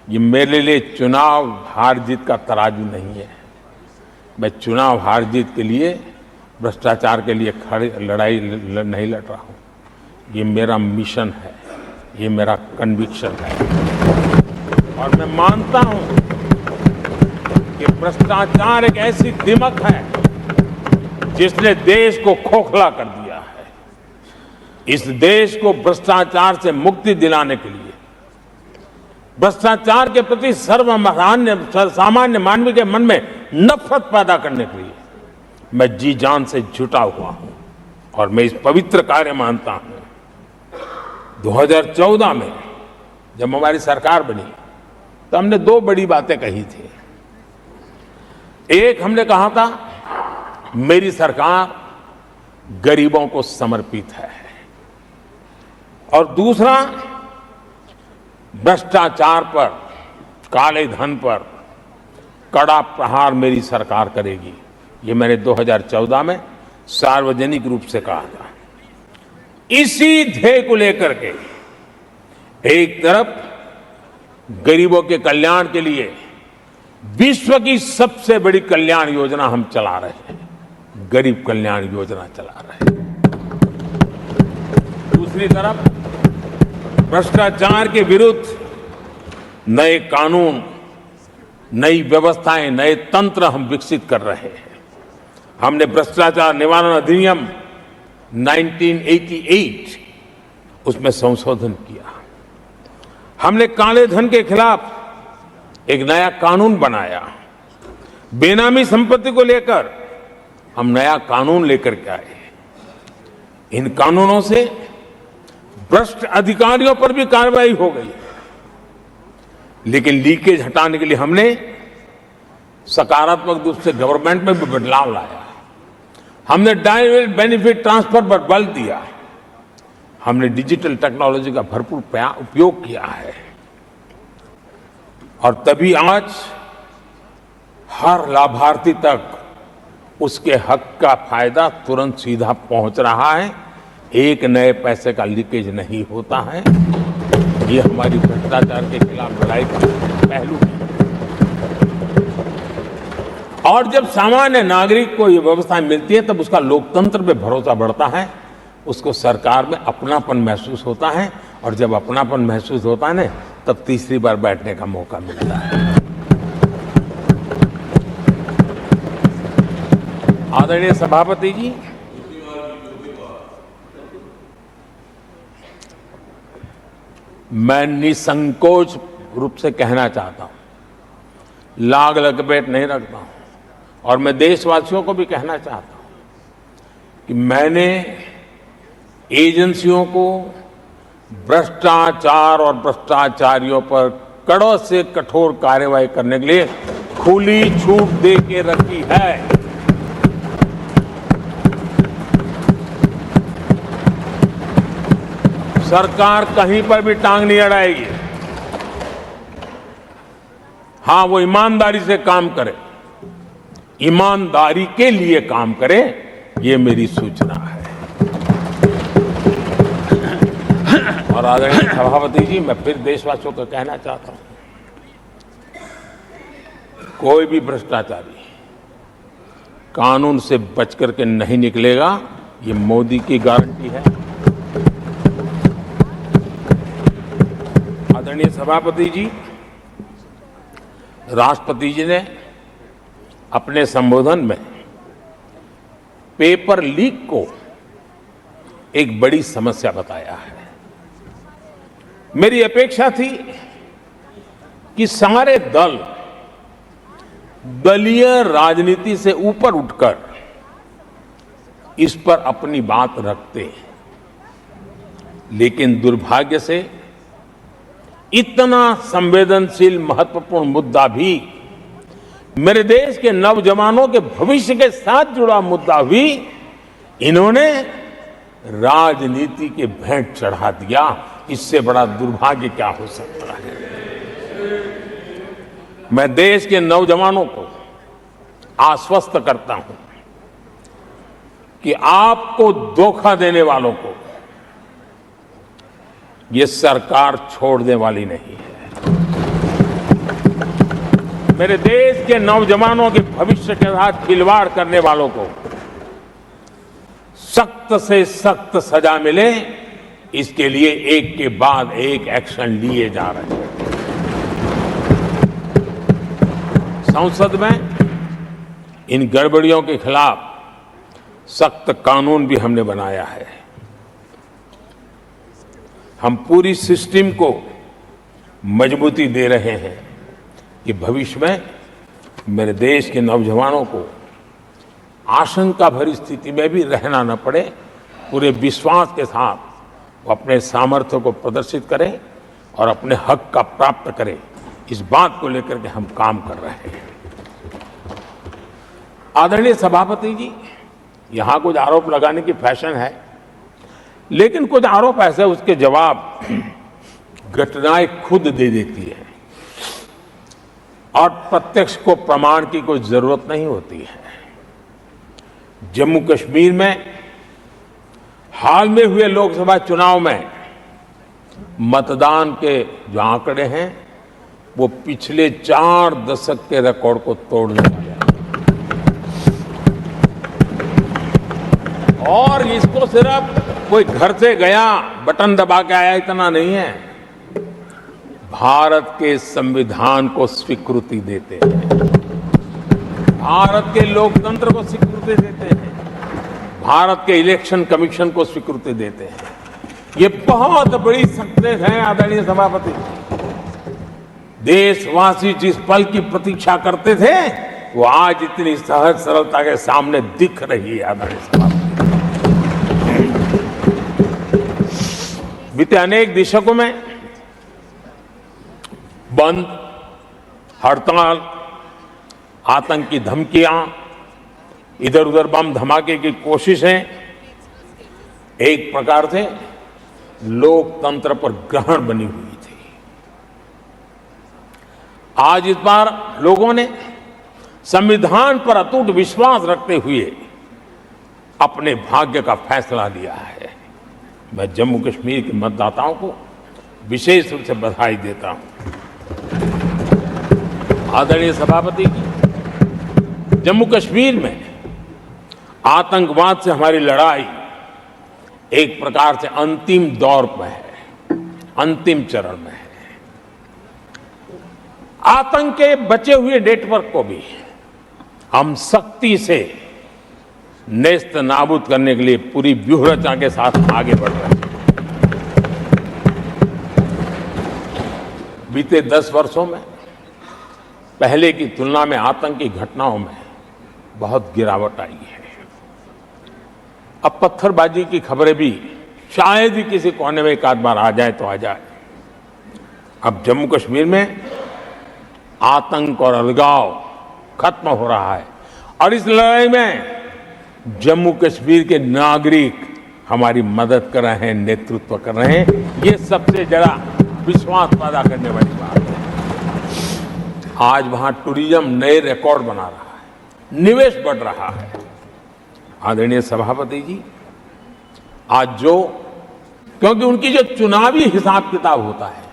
ये मेरे लिए चुनाव हार जीत का तराजू नहीं है। मैं चुनाव हार जीत के लिए, भ्रष्टाचार के लिए लड़ाई नहीं लड़ रहा हूं। ये मेरा मिशन है, ये मेरा कन्विक्शन है और मैं मानता हूं कि भ्रष्टाचार एक ऐसी दिमक है जिसने देश को खोखला कर दिया है। इस देश को भ्रष्टाचार से मुक्ति दिलाने के लिए, भ्रष्टाचार के प्रति सामान्य मानव के मन में नफरत पैदा करने के लिए मैं जी जान से जुटा हुआ हूं और मैं इस पवित्र कार्य मानता हूं। 2014 में जब हमारी सरकार बनी तो हमने दो बड़ी बातें कही थी। एक, हमने कहा था मेरी सरकार गरीबों को समर्पित है, और दूसरा, भ्रष्टाचार पर, काले धन पर कड़ा प्रहार मेरी सरकार करेगी। ये मैंने 2014 में सार्वजनिक रूप से कहा था। इसी ध्येय को लेकर के एक तरफ गरीबों के कल्याण के लिए विश्व की सबसे बड़ी कल्याण योजना हम चला रहे हैं, गरीब कल्याण योजना चला रहे हैं। दूसरी तरफ भ्रष्टाचार के विरुद्ध नए कानून, नई व्यवस्थाएं, नए तंत्र हम विकसित कर रहे हैं। हमने भ्रष्टाचार निवारण अधिनियम 1988 उसमें संशोधन किया। हमने काले धन के खिलाफ एक नया कानून बनाया। बेनामी संपत्ति को लेकर हम नया कानून लेकर के आए। इन कानूनों से भ्रष्ट अधिकारियों पर भी कार्रवाई हो गई, लेकिन लीकेज हटाने के लिए हमने सकारात्मक रूप से गवर्नमेंट में भी बदलाव लाया। हमने डायरेक्ट बेनिफिट ट्रांसफर पर बल दिया। हमने डिजिटल टेक्नोलॉजी का भरपूर उपयोग किया है और तभी आज हर लाभार्थी तक उसके हक का फायदा तुरंत सीधा पहुंच रहा है। एक नए पैसे का लीकेज नहीं होता है। ये हमारी भ्रष्टाचार के खिलाफ लड़ाई का पहलू है। और जब सामान्य नागरिक को ये व्यवस्थाएं मिलती है तब उसका लोकतंत्र पे भरोसा बढ़ता है, उसको सरकार में अपनापन महसूस होता है, और जब अपनापन महसूस होता है ना, तब तीसरी बार बैठने का मौका मिलता है। आदरणीय सभापति जी, मैं निसंकोच रूप से कहना चाहता हूं, लाग लपेट नहीं रखता हूं, और मैं देशवासियों को भी कहना चाहता हूं कि मैंने एजेंसियों को भ्रष्टाचार और भ्रष्टाचारियों पर कड़ों से कठोर कार्रवाई करने के लिए खुली छूट दे के रखी है। सरकार कहीं पर भी टांग नहीं अड़ाएगी। हां, वो ईमानदारी से काम करे, ईमानदारी के लिए काम करे, ये मेरी सूचना है। और आदरणीय सभापति जी, मैं फिर देशवासियों को कहना चाहता हूं, कोई भी भ्रष्टाचारी कानून से बच करके नहीं निकलेगा, ये मोदी की गारंटी है। आदरणीय सभापति जी, राष्ट्रपति जी ने अपने संबोधन में पेपर लीक को एक बड़ी समस्या बताया है। मेरी अपेक्षा थी कि सारे दल दलीय राजनीति से ऊपर उठकर इस पर अपनी बात रखते हैं। लेकिन दुर्भाग्य से इतना संवेदनशील महत्वपूर्ण मुद्दा भी, मेरे देश के नौजवानों के भविष्य के साथ जुड़ा मुद्दा भी इन्होंने राजनीति के भेंट चढ़ा दिया। इससे बड़ा दुर्भाग्य क्या हो सकता है। मैं देश के नौजवानों को आश्वस्त करता हूं कि आपको धोखा देने वालों को ये सरकार छोड़ने वाली नहीं है। मेरे देश के नौजवानों के भविष्य के साथ खिलवाड़ करने वालों को सख्त से सख्त सजा मिले, इसके लिए एक के बाद एक एक्शन लिए जा रहे हैं। संसद में इन गड़बड़ियों के खिलाफ सख्त कानून भी हमने बनाया है। हम पूरी सिस्टम को मजबूती दे रहे हैं कि भविष्य में मेरे देश के नौजवानों को आशंका भरी स्थिति में भी रहना न पड़े। पूरे विश्वास के साथ वो अपने सामर्थ्य को प्रदर्शित करें और अपने हक का प्राप्त करें। इस बात को लेकर के हम काम कर रहे हैं। आदरणीय सभापति जी, यहां कुछ आरोप लगाने की फैशन है, लेकिन कुछ आरोप ऐसे उसके जवाब घटनाएं खुद दे देती है और प्रत्यक्ष को प्रमाण की कोई जरूरत नहीं होती है। जम्मू कश्मीर में हाल में हुए लोकसभा चुनाव में मतदान के जो आंकड़े हैं वो पिछले 4 दशक के रिकॉर्ड को तोड़ने वाले हैं। और इसको सिर्फ कोई घर से गया बटन दबा के आया इतना नहीं है, भारत के संविधान को स्वीकृति देते हैं, भारत के लोकतंत्र को स्वीकृति देते हैं, भारत के इलेक्शन कमीशन को स्वीकृति देते हैं। ये बहुत बड़ी सक्सेस है आदरणीय सभापति। देशवासी जिस पल की प्रतीक्षा करते थे वो आज इतनी सहज सरलता के सामने दिख रही है। आदरणीय सभापति, बीते अनेक दशकों में बंद, हड़ताल, आतंकी धमकियां, इधर उधर बम धमाके की कोशिशें एक प्रकार से लोकतंत्र पर ग्रहण बनी हुई थी। आज इस बार लोगों ने संविधान पर अटूट विश्वास रखते हुए अपने भाग्य का फैसला लिया है। मैं जम्मू कश्मीर के मतदाताओं को विशेष रूप से बधाई देता हूं। आदरणीय सभापति जी, जम्मू कश्मीर में आतंकवाद से हमारी लड़ाई एक प्रकार से अंतिम दौर पर है, अंतिम चरण में है। आतंक के बचे हुए नेटवर्क को भी हम सख्ती से नेस्त नाबूद करने के लिए पूरी व्यूहरचना के साथ आगे बढ़ रहे हैं। बीते 10 वर्षों में पहले की तुलना में आतंकी घटनाओं में बहुत गिरावट आई है। अब पत्थरबाजी की खबरें भी शायद ही किसी कोने में एक आध बार आ जाए तो आ जाए। अब जम्मू कश्मीर में आतंक और अलगाव खत्म हो रहा है और इस लड़ाई में जम्मू कश्मीर के नागरिक हमारी मदद कर रहे हैं, नेतृत्व कर रहे हैं। ये सबसे ज्यादा विश्वास पैदा करने वाली बात है। आज वहां टूरिज्म नए रिकॉर्ड बना रहा है, निवेश बढ़ रहा है। आदरणीय सभापति जी, आज क्योंकि उनकी जो चुनावी हिसाब किताब होता है,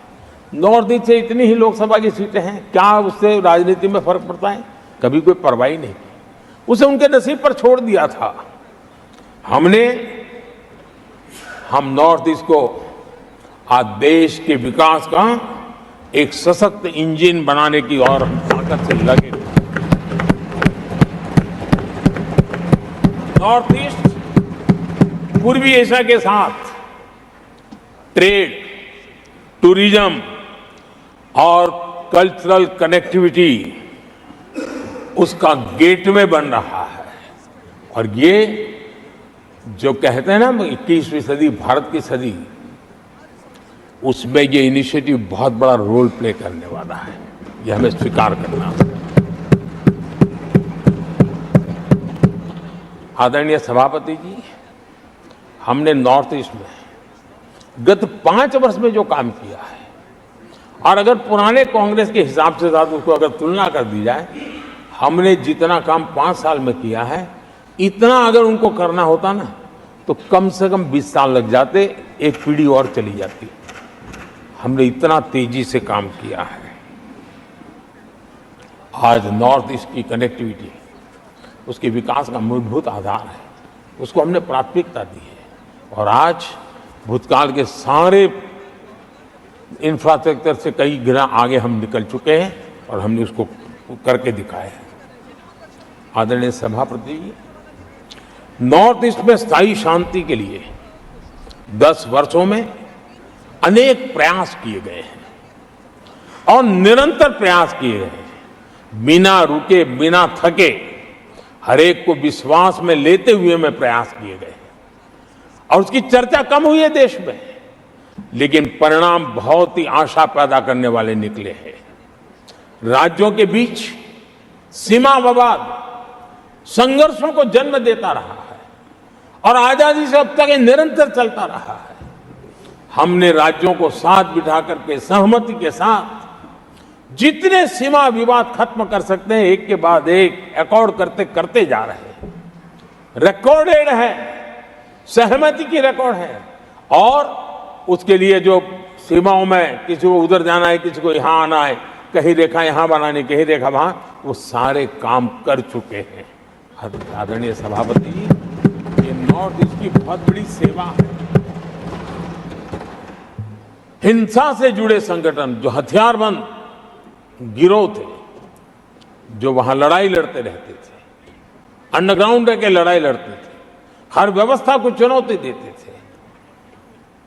नॉर्थ ईस्ट से इतनी ही लोकसभा की सीटें हैं, क्या उससे राजनीति में फर्क पड़ता है? कभी कोई परवाही नहीं, उसे उनके नसीब पर छोड़ दिया था। हम नॉर्थ ईस्ट को आज देश के विकास का एक सशक्त इंजन बनाने की और हम ताकत से लगे। नॉर्थ ईस्ट पूर्वी एशिया के साथ ट्रेड, टूरिज्म और कल्चरल कनेक्टिविटी उसका गेटवे बन रहा है। और ये जो कहते हैं ना 21वीं सदी भारत की सदी, उसमें ये इनिशिएटिव बहुत बड़ा रोल प्ले करने वाला है। ये हमें स्वीकार करना है। आदरणीय सभापति जी, हमने नॉर्थ ईस्ट में गत 5 वर्ष में जो काम किया है, और अगर पुराने कांग्रेस के हिसाब से साथ उसको अगर तुलना कर दी जाए, हमने जितना काम 5 साल में किया है, इतना अगर उनको करना होता ना तो कम से कम 20 साल लग जाते, एक पीढ़ी और चली जाती। हमने इतना तेजी से काम किया है। आज नॉर्थ ईस्ट की कनेक्टिविटी उसके विकास का मूलभूत आधार है, उसको हमने प्राथमिकता दी है। और आज भूतकाल के सारे इंफ्रास्ट्रक्चर से कई गुना आगे हम निकल चुके हैं और हमने उसको करके दिखाया है। आदरणीय सभापति जी, नॉर्थ ईस्ट में स्थायी शांति के लिए 10 वर्षों में अनेक प्रयास किए गए हैं और निरंतर प्रयास किए गए हैं। बिना रुके, बिना थके, हर एक को विश्वास में लेते हुए में प्रयास किए गए हैं। और उसकी चर्चा कम हुई है देश में, लेकिन परिणाम बहुत ही आशा पैदा करने वाले निकले हैं। राज्यों के बीच सीमा विवाद संघर्षों को जन्म देता रहा है और आजादी से अब तक ये निरंतर चलता रहा है। हमने राज्यों को साथ बिठा करके सहमति के साथ जितने सीमा विवाद खत्म कर सकते हैं, एक के बाद एक अकॉर्ड करते करते जा रहे हैं। रिकॉर्डेड है, सहमति की रिकॉर्ड है। और उसके लिए जो सीमाओं में किसी को उधर जाना है, किसी को यहां आना है, कहीं रेखा यहां बनानी, कहीं रेखा वहां, वो सारे काम कर चुके हैं। आदरणीय सभापति जी, ये नॉर्थ ईस्ट की बहुत बड़ी सेवा है। हिंसा से जुड़े संगठन, जो हथियारबंद गिरोह थे, जो वहां लड़ाई लड़ते रहते थे, अंडरग्राउंड रह के लड़ाई लड़ते थे, हर व्यवस्था को चुनौती देते थे,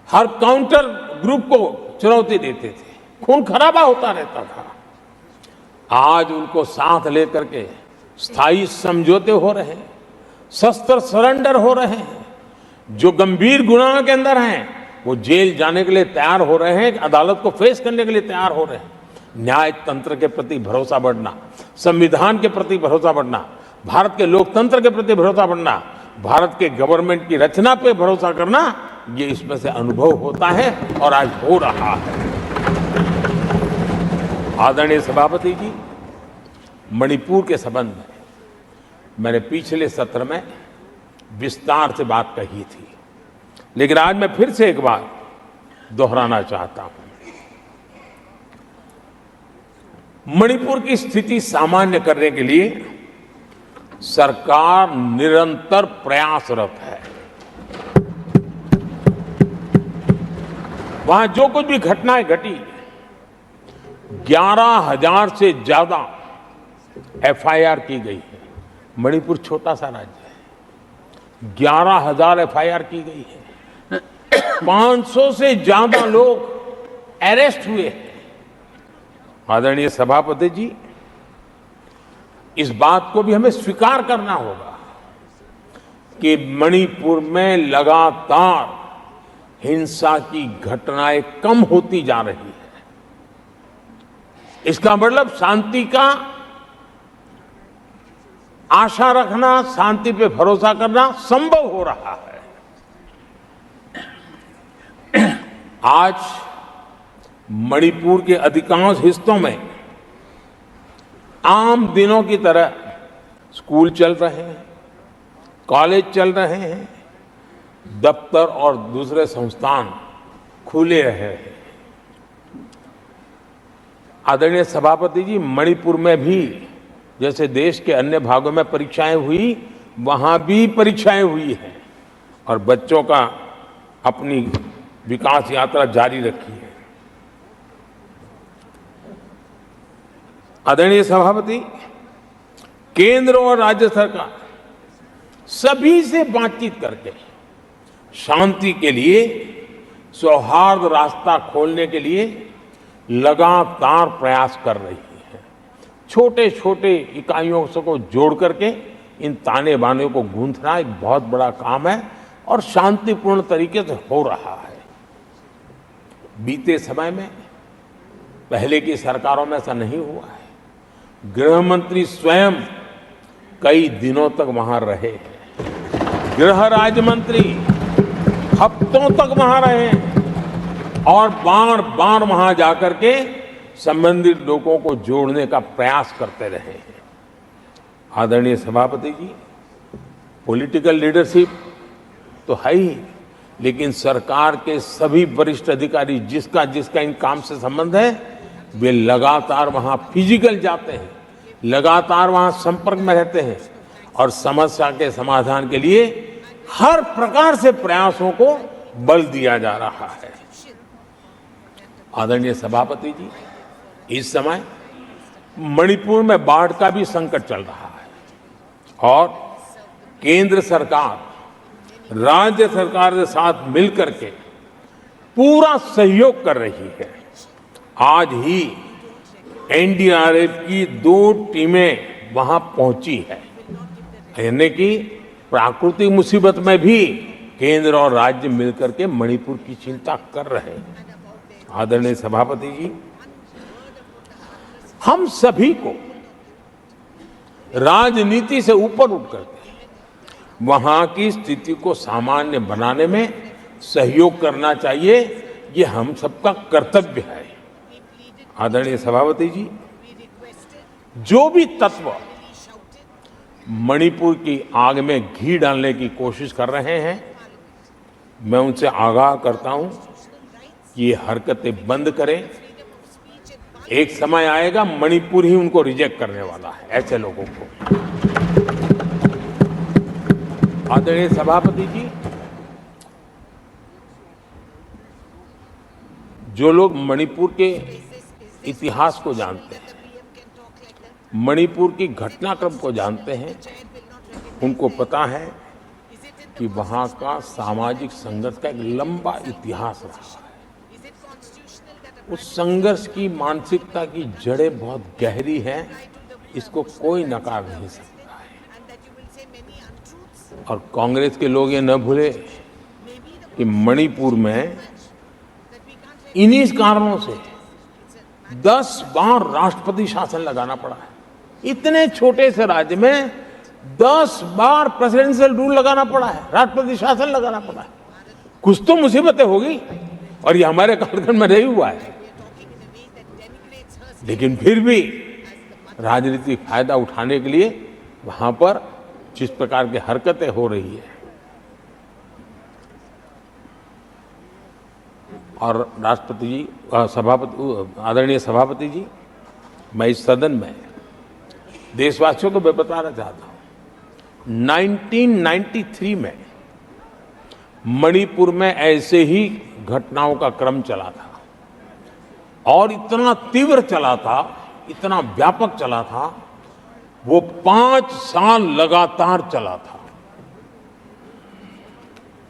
हर काउंटर ग्रुप को चुनौती देते थे, खून खराबा होता रहता था। आज उनको साथ लेकर के स्थायी समझौते हो रहे हैं, शस्त्र सरेंडर हो रहे हैं। जो गंभीर गुनाह के अंदर हैं वो जेल जाने के लिए तैयार हो रहे हैं, अदालत को फेस करने के लिए तैयार हो रहे हैं। न्याय तंत्र के प्रति भरोसा बढ़ना, संविधान के प्रति भरोसा बढ़ना, भारत के लोकतंत्र के प्रति भरोसा बढ़ना, भारत के गवर्नमेंट की रचना पे भरोसा करना, ये इसमें से अनुभव होता है और आज हो रहा है। आदरणीय सभापति जी, मणिपुर के संबंध में मैंने पिछले सत्र में विस्तार से बात कही थी, लेकिन आज मैं फिर से एक बार दोहराना चाहता हूं। मणिपुर की स्थिति सामान्य करने के लिए सरकार निरंतर प्रयासरत है। वहां जो कुछ भी घटनाएं घटी, 11,000 से ज्यादा एफआईआर की गई है। मणिपुर छोटा सा राज्य है, 11,000 एफआईआर की गई है। 500 से ज्यादा लोग अरेस्ट हुए हैं। आदरणीय सभापति जी, इस बात को भी हमें स्वीकार करना होगा कि मणिपुर में लगातार हिंसा की घटनाएं कम होती जा रही है। इसका मतलब शांति का आशा रखना, शांति पे भरोसा करना संभव हो रहा है। आज मणिपुर के अधिकांश हिस्सों में आम दिनों की तरह स्कूल चल रहे हैं, कॉलेज चल रहे हैं, दफ्तर और दूसरे संस्थान खुले रहे हैं। आदरणीय सभापति जी, मणिपुर में भी जैसे देश के अन्य भागों में परीक्षाएं हुई, वहां भी परीक्षाएं हुई हैं और बच्चों का अपनी विकास यात्रा जारी रखी है। आदरणीय सभापति, केंद्र और राज्य सरकार सभी से बातचीत करके शांति के लिए, सौहार्द रास्ता खोलने के लिए लगातार प्रयास कर रही है। छोटे छोटे इकाइयों से को जोड़ करके इन ताने बाने को गूंथना एक बहुत बड़ा काम है और शांतिपूर्ण तरीके से हो रहा है। बीते समय में पहले की सरकारों में ऐसा नहीं हुआ है। गृह मंत्री स्वयं कई दिनों तक वहां रहे हैं, गृह राज्य मंत्री हफ्तों तक वहां रहे हैं और बार बार वहां जाकर के संबंधित लोगों को जोड़ने का प्रयास करते रहे हैं। आदरणीय सभापति जी, पॉलिटिकल लीडरशिप तो है ही, लेकिन सरकार के सभी वरिष्ठ अधिकारी जिसका जिसका इन काम से संबंध है, वे लगातार वहां फिजिकल जाते हैं, लगातार वहां संपर्क में रहते हैं और समस्या के समाधान के लिए हर प्रकार से प्रयासों को बल दिया जा रहा है। आदरणीय सभापति जी, इस समय मणिपुर में बाढ़ का भी संकट चल रहा है और केंद्र सरकार राज्य सरकार के साथ मिलकर के पूरा सहयोग कर रही है। आज ही एनडीआरएफ की 2 टीमें वहां पहुंची है, यानी कि प्राकृतिक मुसीबत में भी केंद्र और राज्य मिलकर के मणिपुर की चिंता कर रहे हैं। आदरणीय सभापति जी, हम सभी को राजनीति से ऊपर उठ करके वहां की स्थिति को सामान्य बनाने में सहयोग करना चाहिए, ये हम सबका कर्तव्य है। आदरणीय सभापति जी, जो भी तत्व मणिपुर की आग में घी डालने की कोशिश कर रहे हैं, मैं उनसे आगाह करता हूं कि ये हरकतें बंद करें। एक समय आएगा मणिपुर ही उनको रिजेक्ट करने वाला है, ऐसे लोगों को। आदरणीय सभापति जी, जो लोग मणिपुर के इतिहास को जानते हैं, मणिपुर की घटनाक्रम को जानते हैं, उनको पता है कि वहां का सामाजिक संघर्ष का एक लंबा इतिहास रहा है। उस संघर्ष की मानसिकता की जड़ें बहुत गहरी हैं, इसको कोई नकार नहीं सकता है। और कांग्रेस के लोग ये न भूले कि मणिपुर में इन्हीं कारणों से 10 बार राष्ट्रपति शासन लगाना पड़ा है। इतने छोटे से राज्य में 10 बार प्रेसिडेंशियल रूल लगाना पड़ा है, राष्ट्रपति शासन लगाना पड़ा है। कुछ तो मुसीबतें होगी और ये हमारे कालखंड में नहीं हुआ है, लेकिन फिर भी राजनीतिक फायदा उठाने के लिए वहां पर जिस प्रकार की हरकतें हो रही है, और राष्ट्रपति जी, आदरणीय सभापति जी, मैं इस सदन में देशवासियों को मैं बताना चाहता हूं, 1993 में मणिपुर में ऐसे ही घटनाओं का क्रम चला था और इतना तीव्र चला था, इतना व्यापक चला था, वो 5 साल लगातार चला था।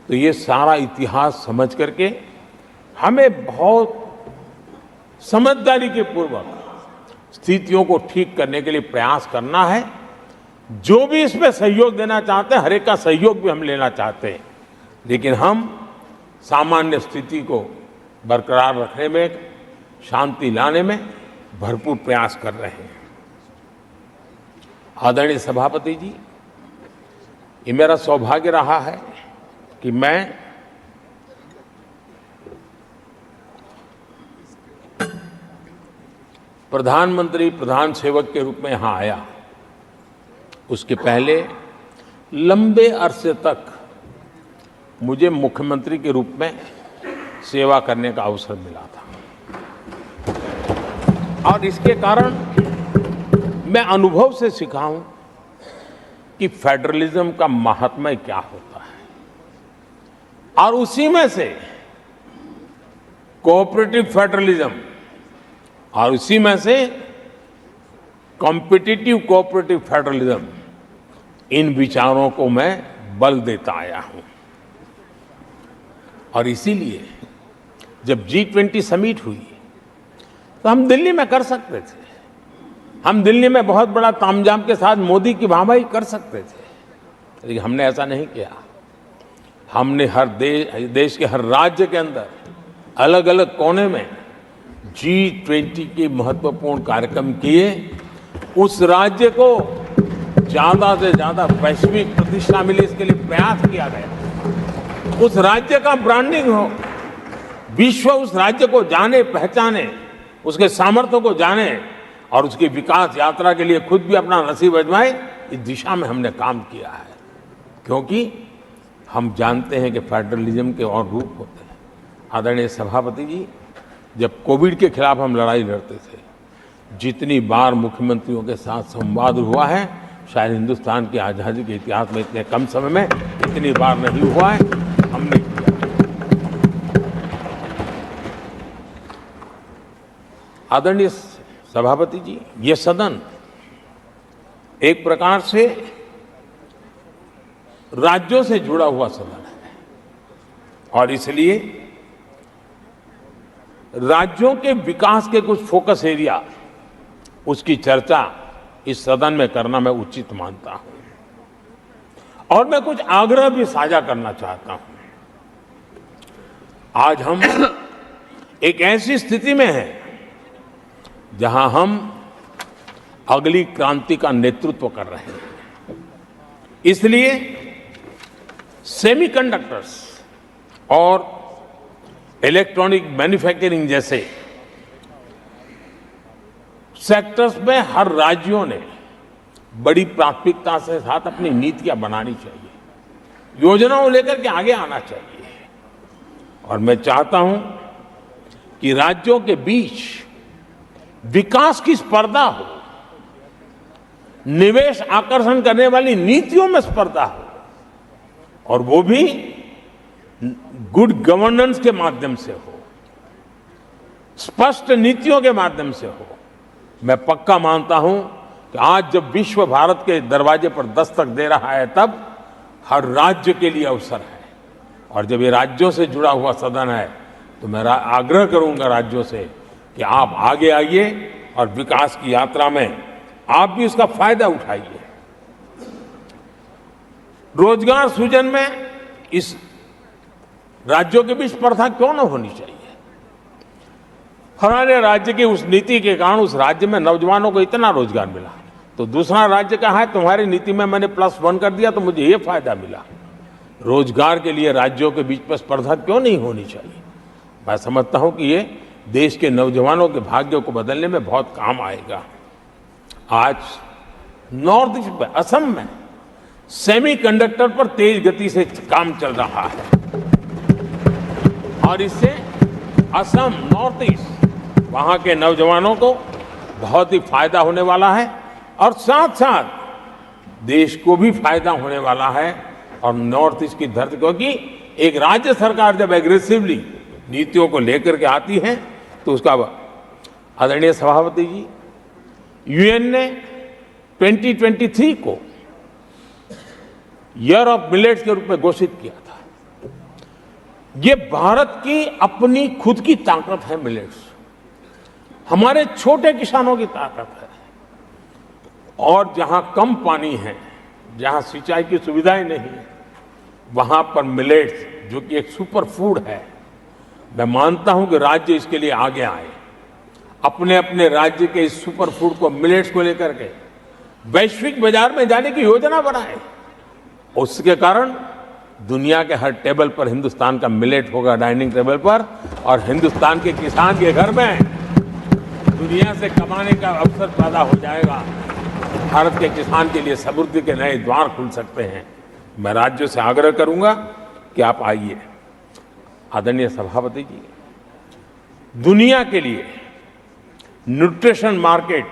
तो ये सारा इतिहास समझ करके हमें बहुत समझदारी के पूर्वक स्थितियों को ठीक करने के लिए प्रयास करना है। जो भी इसमें सहयोग देना चाहते हैं, हर एक का सहयोग भी हम लेना चाहते हैं, लेकिन हम सामान्य स्थिति को बरकरार रखने में, शांति लाने में भरपूर प्रयास कर रहे हैं। आदरणीय सभापति जी, ये मेरा सौभाग्य रहा है कि मैं प्रधानमंत्री प्रधान सेवक के रूप में यहां आया। उसके पहले लंबे अरसे तक मुझे मुख्यमंत्री के रूप में सेवा करने का अवसर मिला था और इसके कारण मैं अनुभव से सीखा हूं कि फेडरलिज्म का महात्म्य क्या होता है, और उसी में से कोऑपरेटिव फेडरलिज्म और उसी में से कॉम्पिटिटिव कोऑपरेटिव फेडरलिज्म, इन विचारों को मैं बल देता आया हूं। और इसीलिए जब G20 समिट हुई तो हम दिल्ली में कर सकते थे, हम दिल्ली में बहुत बड़ा तामझाम के साथ मोदी की वाहवाही कर सकते थे, लेकिन हमने ऐसा नहीं किया। हमने हर देश के हर राज्य के अंदर अलग अलग कोने में G20 के महत्वपूर्ण कार्यक्रम किए। उस राज्य को ज्यादा से ज्यादा वैश्विक प्रतिष्ठा मिले, इसके लिए प्रयास किया गया। उस राज्य का ब्रांडिंग हो, विश्व उस राज्य को जाने पहचाने, उसके सामर्थ्य को जाने और उसकी विकास यात्रा के लिए खुद भी अपना नसीब आजमाए। इस दिशा में हमने काम किया है, क्योंकि हम जानते हैं कि फेडरलिज्म के और रूप होते हैं। आदरणीय सभापति जी, जब कोविड के खिलाफ हम लड़ाई लड़ते थे, जितनी बार मुख्यमंत्रियों के साथ संवाद हुआ है, शायद हिंदुस्तान की आज़ादी के इतिहास में इतने कम समय में इतनी बार नहीं हुआ है। हमने किया। आदरणीय सभापति जी, ये सदन एक प्रकार से राज्यों से जुड़ा हुआ सदन है और इसलिए राज्यों के विकास के कुछ फोकस एरिया, उसकी चर्चा इस सदन में करना मैं उचित मानता हूं और मैं कुछ आग्रह भी साझा करना चाहता हूं। आज हम एक ऐसी स्थिति में हैं जहां हम अगली क्रांति का नेतृत्व कर रहे हैं। इसलिए सेमीकंडक्टर्स और इलेक्ट्रॉनिक मैन्युफैक्चरिंग जैसे सेक्टर्स में हर राज्यों ने बड़ी प्राथमिकता से साथ अपनी नीतियां बनानी चाहिए, योजनाओं लेकर के आगे आना चाहिए। और मैं चाहता हूं कि राज्यों के बीच विकास की स्पर्धा हो, निवेश आकर्षण करने वाली नीतियों में स्पर्धा हो, और वो भी गुड गवर्नेंस के माध्यम से हो, स्पष्ट नीतियों के माध्यम से हो। मैं पक्का मानता हूं कि आज जब विश्व भारत के दरवाजे पर दस्तक दे रहा है, तब हर राज्य के लिए अवसर है। और जब ये राज्यों से जुड़ा हुआ सदन है, तो मैं आग्रह करूंगा राज्यों से कि आप आगे आइए और विकास की यात्रा में आप भी उसका फायदा उठाइए। रोजगार सृजन में इस राज्यों के बीच स्पर्धा क्यों न होनी चाहिए। हमारे राज्य की उस नीति के कारण उस राज्य में नौजवानों को इतना रोजगार मिला, तो दूसरा राज्य कहा है तुम्हारी नीति में मैंने +1 कर दिया तो मुझे ये फायदा मिला। रोजगार के लिए राज्यों के बीच में स्पर्धा क्यों नहीं होनी चाहिए। मैं समझता हूं कि ये देश के नौजवानों के भाग्य को बदलने में बहुत काम आएगा। आज नॉर्थ ईस्ट में, असम में सेमीकंडक्टर पर तेज गति से काम चल रहा है और इससे असम, नॉर्थ ईस्ट, वहां के नौजवानों को बहुत ही फायदा होने वाला है और साथ साथ देश को भी फायदा होने वाला है। और नॉर्थ ईस्ट की धरती, क्योंकि एक राज्य सरकार जब एग्रेसिवली नीतियों को लेकर के आती है तो उसका, आदरणीय सभापति जी, यूएन ने 2023 को ईयर ऑफ मिलेट्स के रूप में घोषित किया था। ये भारत की अपनी खुद की ताकत है। मिलेट्स हमारे छोटे किसानों की ताकत है। और जहां कम पानी है, जहां सिंचाई की सुविधाएं नहीं है, वहां पर मिलेट्स, जो कि एक सुपर फूड है, मैं मानता हूं कि राज्य इसके लिए आगे आए, अपने अपने राज्य के इस सुपर फूड को, मिलेट्स को लेकर के वैश्विक बाजार में जाने की योजना बनाए। उसके कारण दुनिया के हर टेबल पर हिंदुस्तान का मिलेट होगा, डाइनिंग टेबल पर, और हिंदुस्तान के किसान के घर में दुनिया से कमाने का अवसर पैदा हो जाएगा। भारत के किसान के लिए समृद्धि के नए द्वार खुल सकते हैं। मैं राज्यों से आग्रह करूंगा कि आप आइए। आदरणीय सभापति जी, दुनिया के लिए न्यूट्रिशन मार्केट,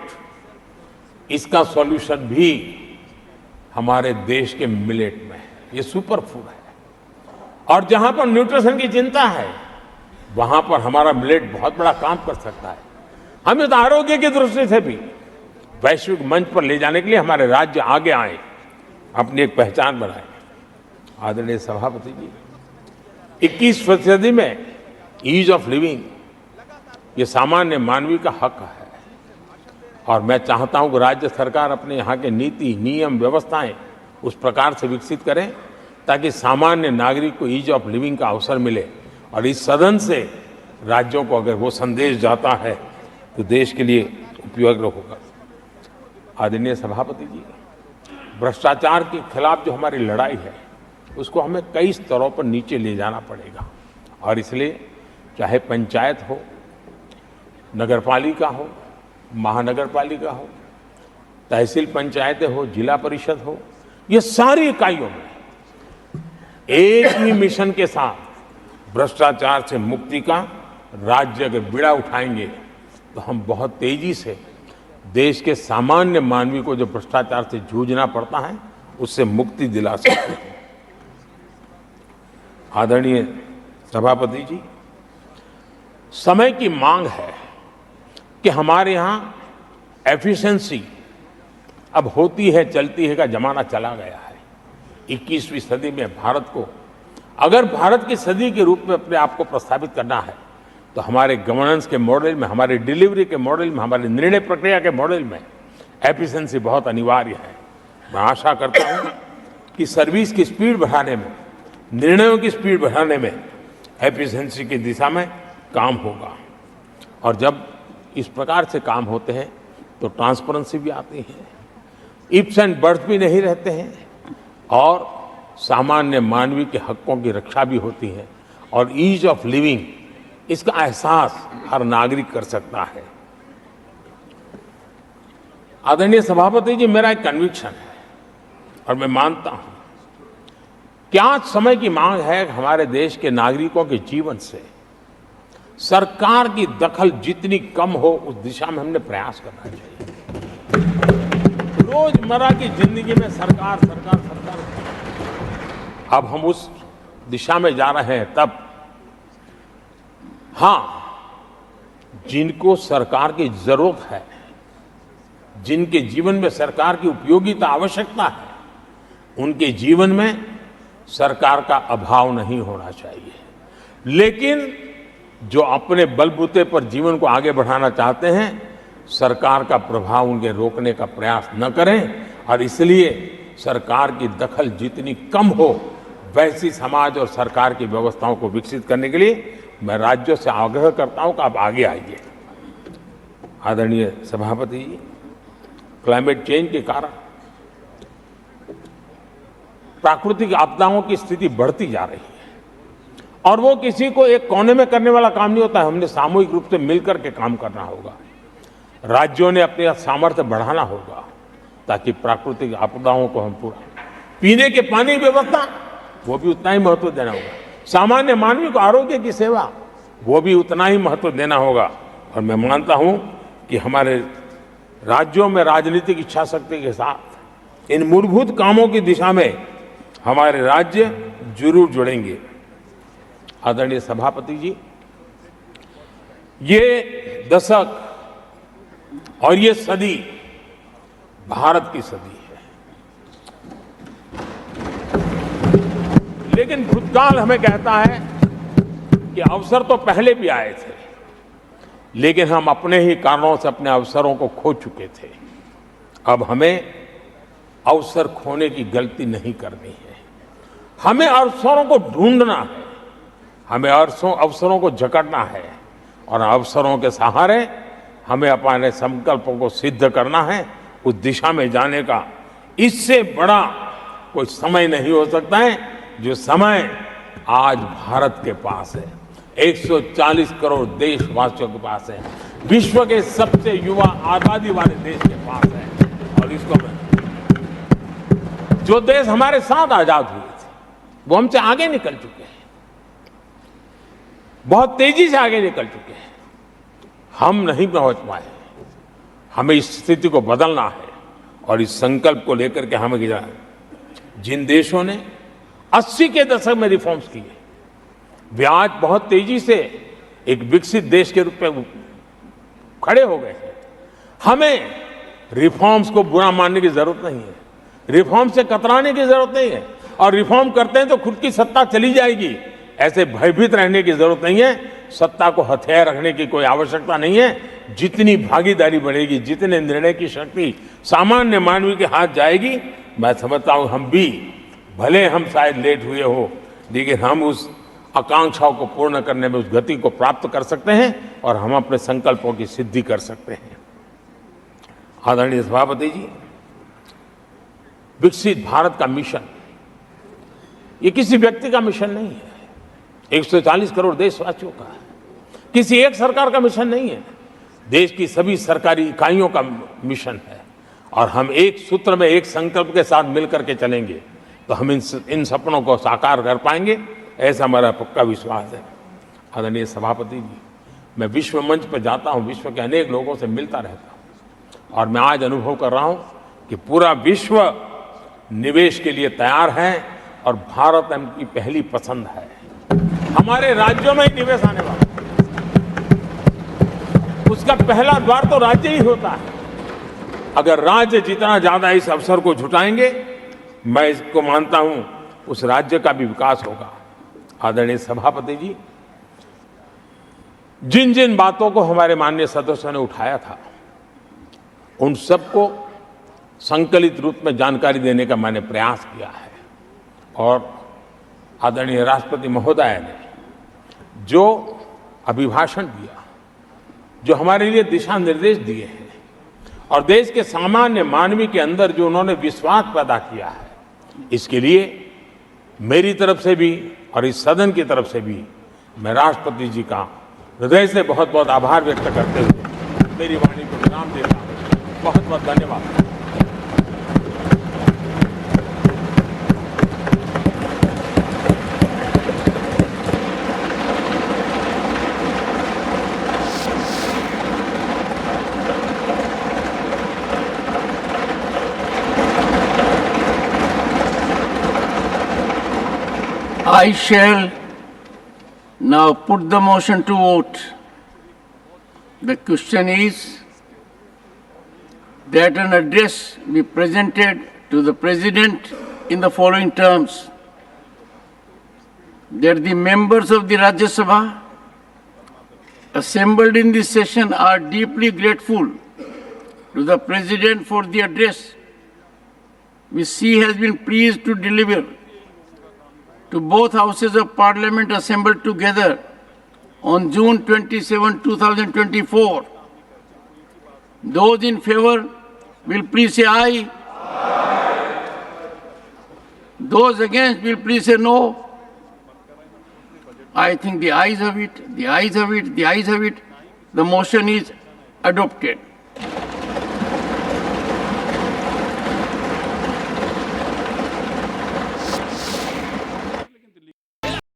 इसका सॉल्यूशन भी हमारे देश के मिलेट में है। ये सुपर फूड है और जहां पर न्यूट्रिशन की चिंता है, वहां पर हमारा मिलेट बहुत बड़ा काम कर सकता है। हम इस आरोग्य की दृष्टि से भी वैश्विक मंच पर ले जाने के लिए हमारे राज्य आगे आए, अपनी एक पहचान बनाए। आदरणीय सभापति जी, 21वीं सदी में ईज ऑफ लिविंग, ये सामान्य मानवीय का हक है और मैं चाहता हूं कि राज्य सरकार अपने यहाँ के नीति, नियम, व्यवस्थाएं उस प्रकार से विकसित करें ताकि सामान्य नागरिक को ईज ऑफ लिविंग का अवसर मिले। और इस सदन से राज्यों को अगर वो संदेश जाता है तो देश के लिए उपयोगी होगा। आदरणीय सभापति जी, भ्रष्टाचार के खिलाफ जो हमारी लड़ाई है उसको हमें कई स्तरों पर नीचे ले जाना पड़ेगा। और इसलिए चाहे पंचायत हो, नगरपालिका हो, महानगरपालिका हो, तहसील पंचायतें हो, जिला परिषद हो, ये सारी इकाइयों में एक ही मिशन के साथ भ्रष्टाचार से मुक्ति का राज्य अगर बीड़ा उठाएंगे तो हम बहुत तेजी से देश के सामान्य मानवी को जो भ्रष्टाचार से जूझना पड़ता है उससे मुक्ति दिला सकते हैं। आदरणीय सभापति जी, समय की मांग है कि हमारे यहाँ एफिशिएंसी अब होती है चलती है का जमाना चला गया है। 21वीं सदी में भारत को अगर भारत की सदी के रूप में अपने आप को प्रस्तावित करना है तो हमारे गवर्नेंस के मॉडल में, हमारे डिलीवरी के मॉडल में, हमारे निर्णय प्रक्रिया के मॉडल में एफिशिएंसी बहुत अनिवार्य है। मैं आशा करता हूं कि सर्विस की स्पीड बढ़ाने में, निर्णयों की स्पीड बढ़ाने में एफिशिएंसी की दिशा में काम होगा। और जब इस प्रकार से काम होते हैं तो ट्रांसपेरेंसी भी आती है, इफ्स एंड बर्ड्स भी नहीं रहते हैं और सामान्य मानवीय के हकों की रक्षा भी होती है और ईज ऑफ लिविंग इसका एहसास हर नागरिक कर सकता है। आदरणीय सभापति जी, मेरा एक कन्विक्शन है और मैं मानता हूं कि आज समय की मांग है कि हमारे देश के नागरिकों के जीवन से सरकार की दखल जितनी कम हो उस दिशा में हमने प्रयास करना चाहिए। रोजमर्रा की जिंदगी में सरकार सरकार सरकार, अब हम उस दिशा में जा रहे हैं। तब हाँ, जिनको सरकार की जरूरत है, जिनके जीवन में सरकार की उपयोगिता आवश्यकता है, उनके जीवन में सरकार का अभाव नहीं होना चाहिए। लेकिन जो अपने बलबूते पर जीवन को आगे बढ़ाना चाहते हैं, सरकार का प्रभाव उनके रोकने का प्रयास न करें। और इसलिए सरकार की दखल जितनी कम हो वैसी समाज और सरकार की व्यवस्थाओं को विकसित करने के लिए मैं राज्यों से आग्रह करता हूं कि आप आगे आइए। आदरणीय सभापति जी, क्लाइमेट चेंज के कारण प्राकृतिक आपदाओं की स्थिति बढ़ती जा रही है और वो किसी को एक कोने में करने वाला काम नहीं होता है। हमने सामूहिक रूप से मिलकर के काम करना होगा। राज्यों ने अपने सामर्थ्य बढ़ाना होगा ताकि प्राकृतिक आपदाओं को हम पूरा, पीने के पानी की व्यवस्था वो भी उतना ही महत्व देना होगा, सामान्य मानवीय को आरोग्य की सेवा वो भी उतना ही महत्व देना होगा। और मैं मानता हूं कि हमारे राज्यों में राजनीतिक इच्छा शक्ति के साथ इन मूलभूत कामों की दिशा में हमारे राज्य जरूर जुड़ेंगे। आदरणीय सभापति जी, ये दशक और ये सदी भारत की सदी है, लेकिन भूतकाल हमें कहता है कि अवसर तो पहले भी आए थे, लेकिन हम अपने ही कारणों से अपने अवसरों को खो चुके थे। अब हमें अवसर खोने की गलती नहीं करनी है। हमें अवसरों को ढूंढना है, हमें अवसरों को जकड़ना है और अवसरों के सहारे हमें अपने संकल्पों को सिद्ध करना है, उस दिशा में जाने का। इससे बड़ा कोई समय नहीं हो सकता है जो समय आज भारत के पास है, 140 करोड़ देशवासियों के पास है, विश्व के सबसे युवा आबादी वाले देश के पास है। और इसको जो देश हमारे साथ आजाद हुए थे वो हमसे आगे निकल चुके हैं, बहुत तेजी से आगे निकल चुके हैं। हम नहीं पहुंच पाए। हमें इस स्थिति को बदलना है और इस संकल्प को लेकर के हमें गिरा। जिन देशों ने 80 के दशक में रिफॉर्म्स किए, वे आज बहुत तेजी से एक विकसित देश के रूप में खड़े हो गए हैं। हमें रिफॉर्म्स को बुरा मानने की जरूरत नहीं है, रिफॉर्म से कतराने की जरूरत नहीं है। और रिफॉर्म करते हैं तो खुद की सत्ता चली जाएगी ऐसे भयभीत रहने की जरूरत नहीं है, सत्ता को हथियार रखने की कोई आवश्यकता नहीं है। जितनी भागीदारी बढ़ेगी, जितने निर्णय की शक्ति सामान्य मानवी के हाथ जाएगी, मैं समझता हूं हम भी, भले हम शायद लेट हुए हो, लेकिन हम उस आकांक्षाओं को पूर्ण करने में उस गति को प्राप्त कर सकते हैं और हम अपने संकल्पों की सिद्धि कर सकते हैं। आदरणीय सभापति जी, विकसित भारत का मिशन ये किसी व्यक्ति का मिशन नहीं है, 140 करोड़ देशवासियों का है। किसी एक सरकार का मिशन नहीं है, देश की सभी सरकारी इकाइयों का मिशन है। और हम एक सूत्र में, एक संकल्प के साथ मिलकर के चलेंगे तो हम इन सपनों को साकार कर पाएंगे, ऐसा हमारा पक्का विश्वास है। आदरणीय सभापति जी, मैं विश्व मंच पर जाता हूं, विश्व के अनेक लोगों से मिलता रहता हूं और मैं आज अनुभव कर रहा हूं कि पूरा विश्व निवेश के लिए तैयार है और भारत उनकी पहली पसंद है। हमारे राज्यों में ही निवेश आने वाला है, उसका पहला द्वार तो राज्य ही होता है। अगर राज्य जितना ज्यादा इस अवसर को जुटाएंगे, मैं इसको मानता हूं उस राज्य का भी विकास होगा। आदरणीय सभापति जी, जिन जिन बातों को हमारे माननीय सदस्यों ने उठाया था, उन सबको संकलित रूप में जानकारी देने का मैंने प्रयास किया है। और आदरणीय राष्ट्रपति महोदय ने जो अभिभाषण दिया, जो हमारे लिए दिशा निर्देश दिए हैं और देश के सामान्य मानवी के अंदर जो उन्होंने विश्वास पैदा किया है, इसके लिए मेरी तरफ से भी और इस सदन की तरफ से भी मैं राष्ट्रपति जी का हृदय से बहुत बहुत आभार व्यक्त करते हुए मेरी वाणी को विराम देता हूं। बहुत बहुत धन्यवाद। I shall now put the motion to vote. The question is that an address be presented to the President in the following terms: that the members of the Rajya Sabha assembled in this session are deeply grateful to the President for the address which he has been pleased to deliver to both houses of Parliament assembled together on June 27, 2024. Those in favor will please say aye. Aye. Those against will please say no. I think the ayes have it, the ayes have it, the ayes have it. The motion is adopted.